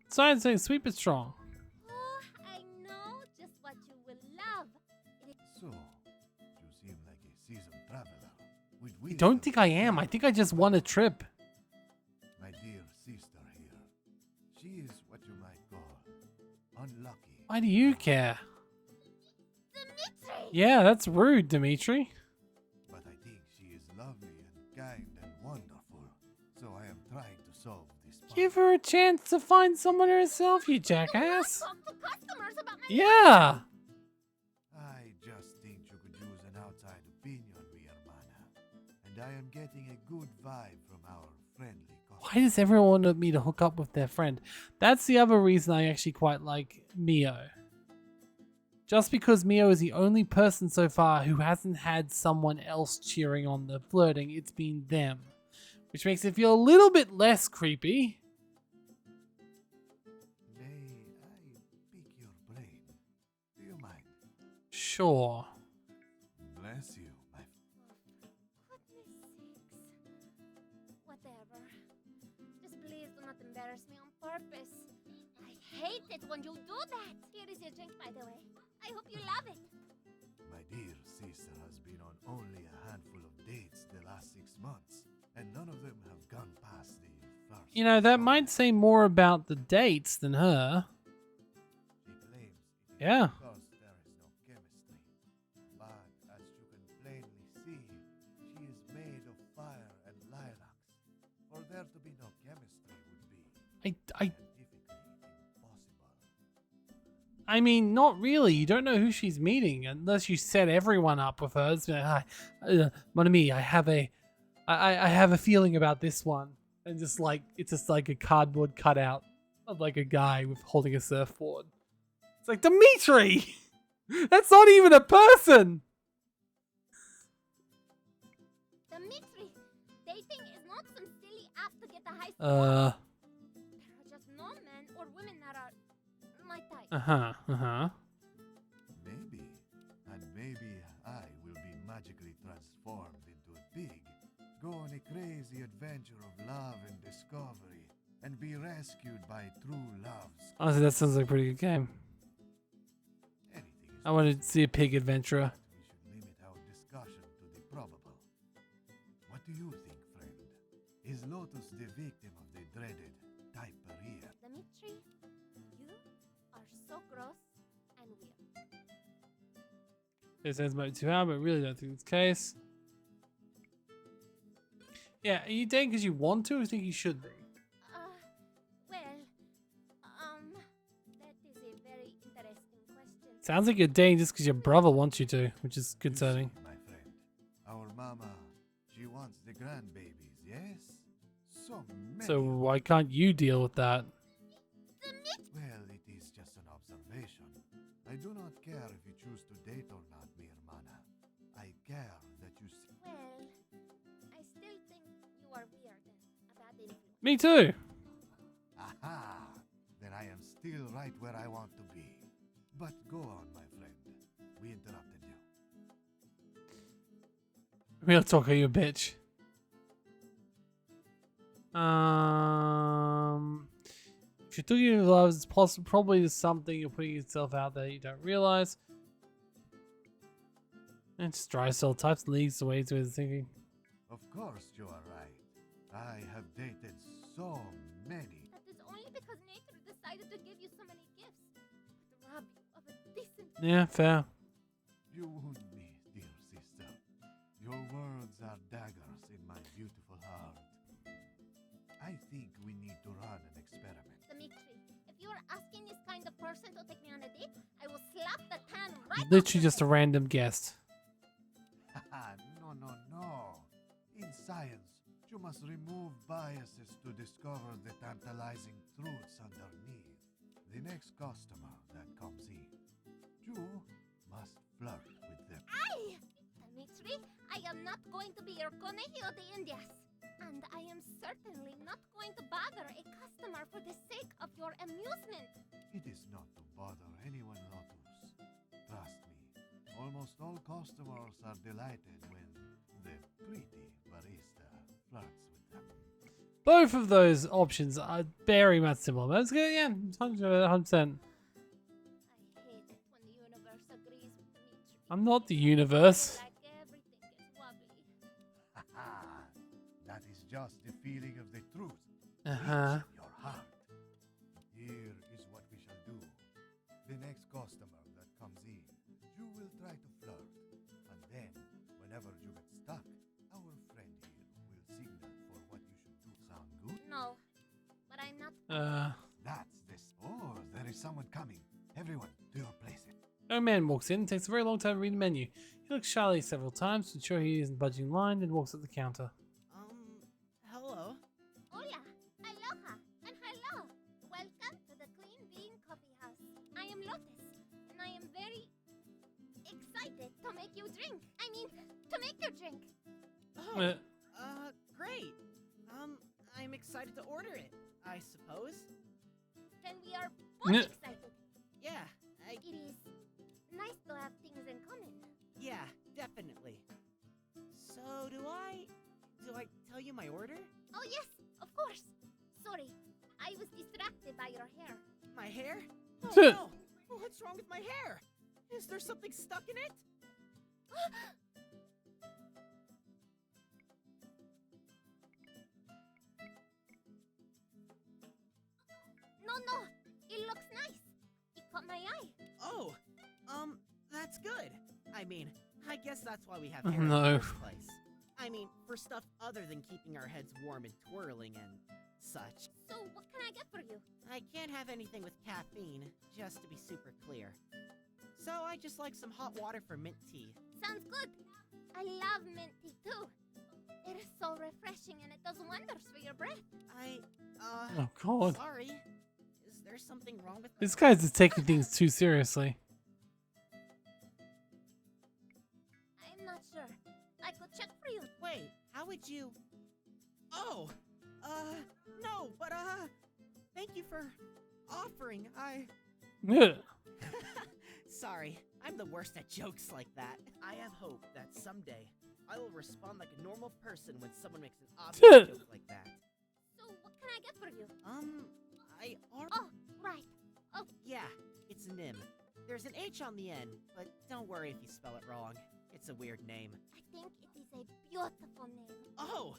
Science saying sweet but strong. Oh, I know just what you will love. So, you seem like a seasoned traveler. With I wisdom. don't think I am. I think I just won a trip. My dear sister here. She is what you might call unlucky. Why do you care? Dimitri! Yeah, that's rude, Dimitri. But I think she is lovely and kind and wonderful. So I am trying to solve this problem. Give her a chance to find someone herself, you jackass. Talk to customers about my Yeah. I just think you could use an outside opinion, mi hermana. And I am getting a good vibe from our friendly Why customer. does everyone want me to hook up with their friend? That's the other reason I actually quite like Mio. Just because Mio is the only person so far who hasn't had someone else cheering on the flirting, it's been them. Which makes it feel a little bit less creepy. May I pick your brain? Do you mind? Sure. Bless you, my Goodness sakes. Whatever. Just please do not embarrass me on purpose. I hate it when you do that. Here is your drink, by the way. I hope you love it. My dear sister has been on only a handful of dates the last 6 months, and none of them have gone past the first. You know, that one. might say more about the dates than her. She claims it is Yeah. because there is no chemistry. But as you can plainly see, she is made of fire and lilacs. For there to be no chemistry would be I scientifically impossible. I mean, not really. You don't know who she's meeting unless you set everyone up with her. It's like, hi, mon ami, I have a feeling about this one, and just like it's just like a cardboard cutout of like a guy with holding a surfboard. It's like Dimitri. That's not even a person. Dimitri, dating is not some silly app to get a high score. Uh There are just no men or women that are my type. huh. Maybe, and maybe I will be magically transformed into a pig, go on a crazy adventure of love and discovery, and be rescued by true love's. Honestly, that sounds like a pretty good game. Anything is I wanted to see a pig adventurer. We should limit our discussion to the probable. What do you think, friend? Is Lotus the victim of the dreaded diarrhea? Dimitri, you are so gross and weird. It sounds about 2 hours, but I really don't think it's the case. Yeah, are you dating because you want to, or think you should be? Well, that is a very interesting question. Sounds like you're dating just because your brother wants you to, which is You concerning. see, my friend, our mama, she wants the grandbabies, yes? So many. So why can't you deal with that? Well, it is just an observation. I do not care if you choose to date or not, mi hermana. I care that you see. Well, I still think you are weird and a bad influence. Me too. Aha! Then I am still right where I want to be. But go on, my friend. We interrupted you. Real talk, are you a bitch? If you're thinking of love, it's probably something you're putting yourself out there you don't realize. And just dry cell types leads the way to his thinking. Of course you are right. I have dated so many. That is only because nature decided to give you so many gifts. But rob you of a decent. Yeah, fair. You wound me, dear sister. Your words are daggers in my beautiful heart. I think we need to run an experiment. person to take me on a date, I will slap the tan right off Literally your just a head. random guest. Haha, no. In science, you must remove biases to discover the tantalizing truths underneath. The next customer that comes in, you must flirt with them. Ay! Dimitri, I am not going to be your conejillo de indias. And I am certainly not going to bother a customer for the sake of your amusement. It is not to bother anyone, Lotus. Trust me, almost all customers are delighted when the pretty barista flirts with them. Both of those options are very much similar. Let's go, yeah, 100%. I hate it when the universe agrees with Dimitri. I'm not the universe. Like everything gets wobbly. Haha, that is just the feeling of the truth. Uh-huh. Reach your heart. Here is what we shall do. The next customer that comes in, you will try to flirt. And then, whenever you get stuck, our friend here will signal for what you should do. Sound good? No, but I'm not. That's this. Oh, there is someone coming. Everyone, to your places. A man walks in, takes a very long time to read the menu. He looks shyly several times to ensure he isn't budging line, and walks up the counter. Hello? Hola, aloha, and hello. Welcome to the Clean Bean Coffee House. I am Lotus, and I am very excited to make you drink. I mean, to make you drink. Oh, great. I'm excited to order it, I suppose. Then we are both Yeah. excited. Yeah, It is nice to have things in common. yeah, definitely. So, do I tell you my order? Oh yes, of course. Sorry, I was distracted by your hair. My hair? Oh Huh. no! What's wrong with my hair? Is there something stuck in it? No, it looks nice. It caught my eye. Oh, that's good. I mean, I guess that's why we have Oh, hair in no. the first place. I mean, for stuff other than keeping our heads warm and twirling and such. So what can I get for you? I can't have anything with caffeine, just to be super clear. So I just like some hot water for mint tea. Sounds good. I love mint tea too. It is so refreshing and it does wonders for your breath. Oh god. Sorry. Is there something wrong with my This guy's just taking things too seriously. I'm not sure. I could check for you. Wait, how would you... Oh! No, but, thank you for offering. Yeah. Sorry, I'm the worst at jokes like that. I have hope that someday I will respond like a normal person when someone makes an obvious joke like that. So what can I get for you? I are... Oh, right. Oh, Yeah, it's Nim. There's an H on the end, but don't worry if you spell it wrong. It's a weird name. I think it is a beautiful name. Oh!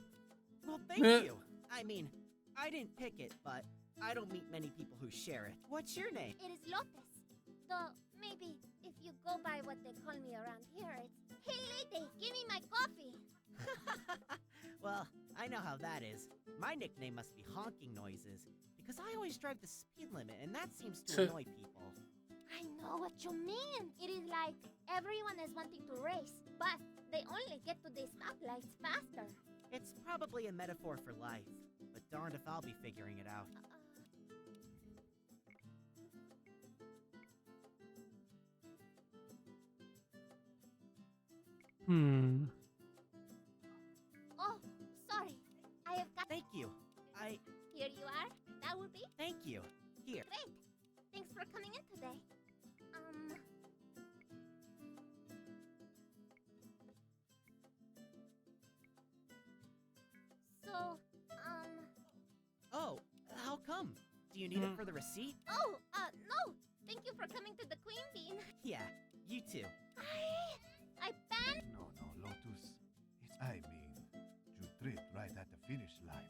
Well, thank you! I mean, I didn't pick it, but I don't meet many people who share it. What's your name? It is Lotus. Though, maybe if you go by what they call me around here, it's, hey lady, give me my coffee. Well, I know how that is. My nickname must be Honking Noises, because I always drive the speed limit, and that seems to annoy people. I know what you mean. It is like everyone is wanting to race, but they only get to the stoplights faster. It's probably a metaphor for life, but darned if I'll be figuring it out. Oh, sorry. I have got. Thank you. Here you are. That would be Thank you. Here. great. Thanks for coming in today. So, Oh, how come? Do you need it for the receipt? no. Thank you for coming to the Queen Bean. Yeah, you too. I banned. No, Lotus. I mean, you tripped right at the finish line,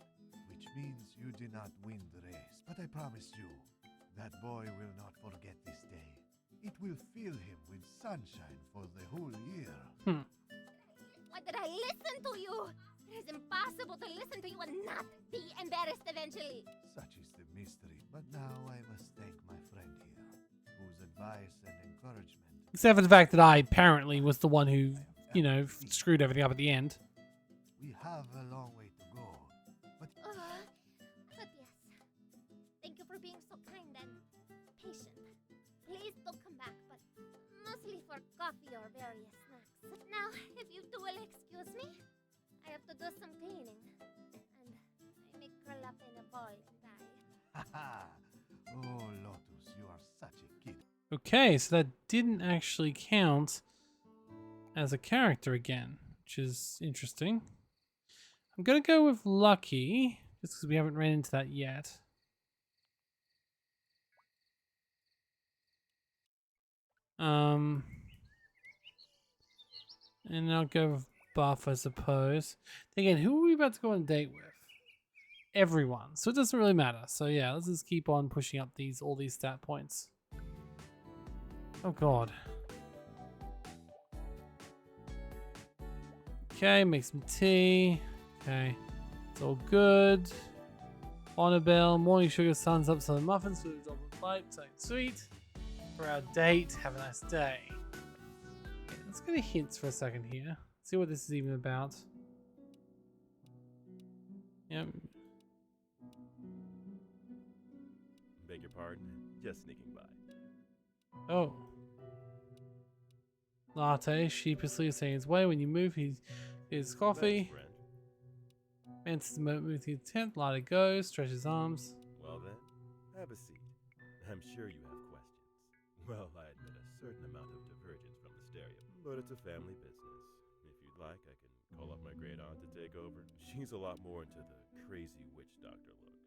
which means you did not win the race. But I promise you, that boy will not forget this day. It will fill him with sunshine for the whole year. Why did I listen to you? It is impossible to listen to you and not be embarrassed eventually. Such is the mystery, but now I must thank my friend here. advice and encouragement. Except for the fact that I apparently was the one who, you know, screwed everything up at the end. We have a long way to go, but But yes, thank you for being so kind and patient. Please don't come back, but mostly for coffee or various snacks. Now, if you two will excuse me, I have to do some cleaning. And I may curl up in a ball and die. haha. Oh, Lotus, you are such a kid. Okay, so that didn't actually count as a character again, which is interesting. I'm going to go with Lucky, just because we haven't ran into that yet. And I'll go with Buff, I suppose. Again, who are we about to go on a date with? Everyone. So it doesn't really matter. So yeah, let's just keep on pushing up all these stat points. Oh god. Okay, make some tea. Okay, it's all good. Honor bell, morning sugar, sun's up, southern muffins, food, double light, something sweet. For our date, have a nice day. Okay, let's go to hints for a second here. See what this is even about. Yep. Beg your pardon, just sneaking by. Oh. Latte, sheepishly saying his way. When you move, his coffee. Thanks, friend. Answers the moment with the intent. Latte goes, stretches arms. Well then, have a seat. I'm sure you have questions. Well, I admit a certain amount of divergence from the stereo, but it's a family business. If you'd like, I can call up my great aunt to take over. She's a lot more into the crazy witch doctor look.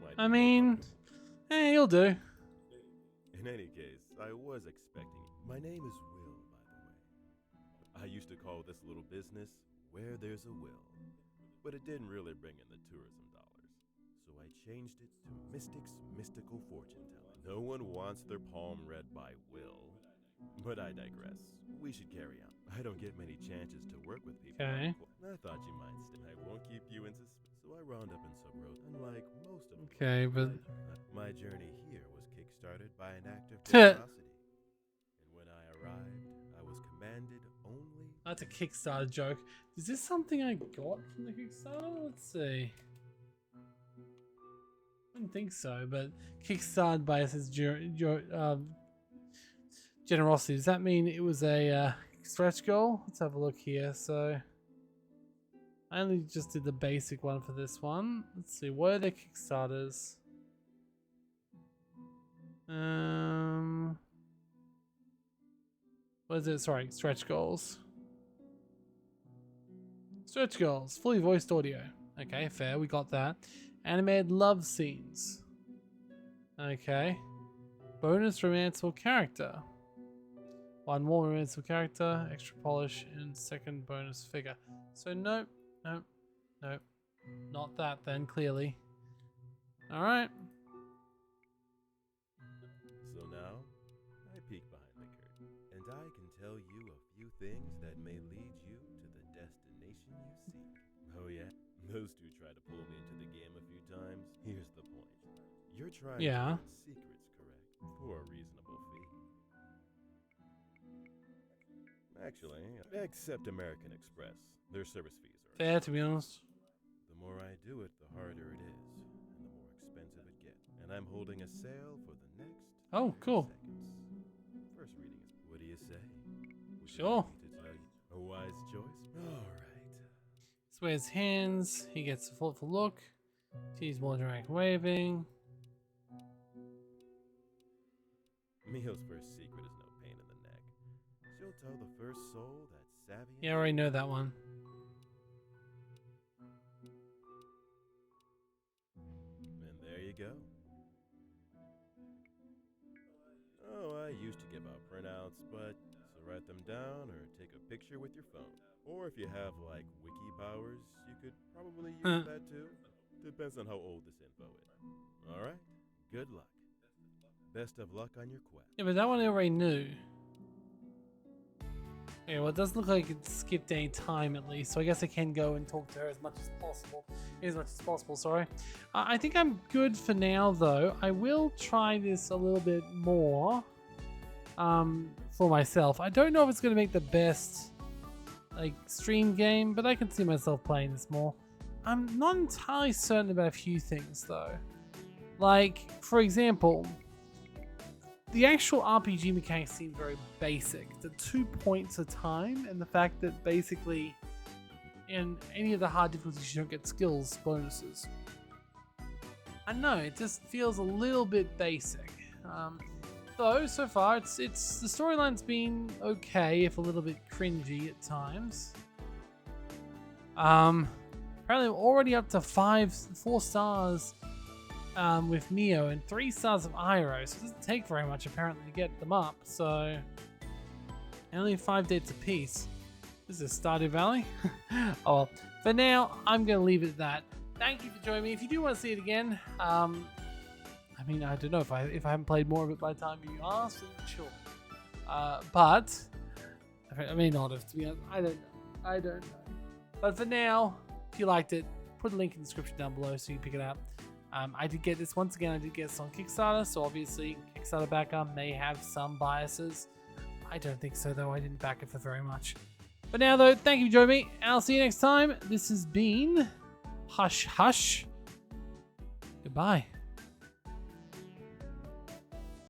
Might I be more mean, comfortable. you'll do. In any case, I was expecting you. My name is Will, by the way. I used to call this little business Where There's a Will, but it didn't really bring in the tourism dollars. So I changed it to Mystic's Mystical Fortune Telling. No one wants their palm read by Will. But I digress. We should carry on. I don't get many chances to work with people. Okay. I thought you might stay. I won't keep you in suspense. So I round up in some road, unlike most of them. Okay, but My journey here was kickstarted by an act of generosity. And when I arrived, I was commanded only. that's a Kickstarter joke. Is this something I got from the Kickstarter? Let's see. I don't think so, but Kickstarted by us generosity. Does that mean it was a stretch goal? Let's have a look here. So I only just did the basic one for this one. Let's see. What are the Kickstarters? What is it? Sorry, stretch goals. Stretch goals. Fully voiced audio. Okay, fair. We got that. Animated love scenes. Okay. Bonus romanceable character. One more romanceable character, extra polish, and second bonus figure. So nope, nope, nope. Not that then, clearly. Alright. So now, I peek behind the curtain, and I can tell you a few things that may lead you to the destination you seek. Oh yeah? Those two tried to pull me into the game a few times. Here's the point. You're trying to Yeah. get secrets, correct? For a reasonable fee. Actually, except American Express. Their service fees are Fair, to be honest. The more I do it, the harder it is, and the more expensive it gets. And I'm holding a sale for the next Oh, 30 cool. seconds. First reading is, what do you say? Would you Sure. like me to tell you? A wise choice? All right. Swears hands. He gets a thoughtful look. She's more direct waving. Meal's first secret is no pain in the neck. She'll tell the first soul that's savvy. Yeah, I already know that one. And there you go. Oh, I used to give out printouts, but so write them down or take a picture with your phone. Or if you have like wiki powers, you could probably use that too. Depends on how old this info is. Alright, good luck. Best of luck on your quest. Yeah, but that one I already knew. Okay, well, it doesn't look like it skipped any time at least, so I guess I can go and talk to her as much as possible. Sorry. I think I'm good for now, though. I will try this a little bit more for myself. I don't know if it's going to make the best like stream game, but I can see myself playing this more. I'm not entirely certain about a few things though. Like, for example, the actual RPG mechanics seem very basic. The 2 points a time, and the fact that basically in any of the hard difficulties you don't get skills bonuses. I know, it just feels a little bit basic. Though so far it's the storyline's been okay, if a little bit cringy at times. Apparently I'm already up to 4 stars with Neo and 3 stars of Iroh, so it doesn't take very much apparently to get them up. So only 5 dates apiece. This is Stardew Valley. Oh well, for now I'm gonna leave it at that. Thank you for joining me. If you do want to see it again, I mean, I don't know if I haven't played more of it by the time you asked, then sure. But I may not have, to be honest. I don't know. But for now, if you liked it, put a link in the description down below so you can pick it up. I did get this once again. I did get this on Kickstarter, so obviously Kickstarter backer may have some biases. I don't think so though. I didn't back it for very much. But now though, thank you for joining me. I'll see you next time. This has been Hush Hush. Goodbye.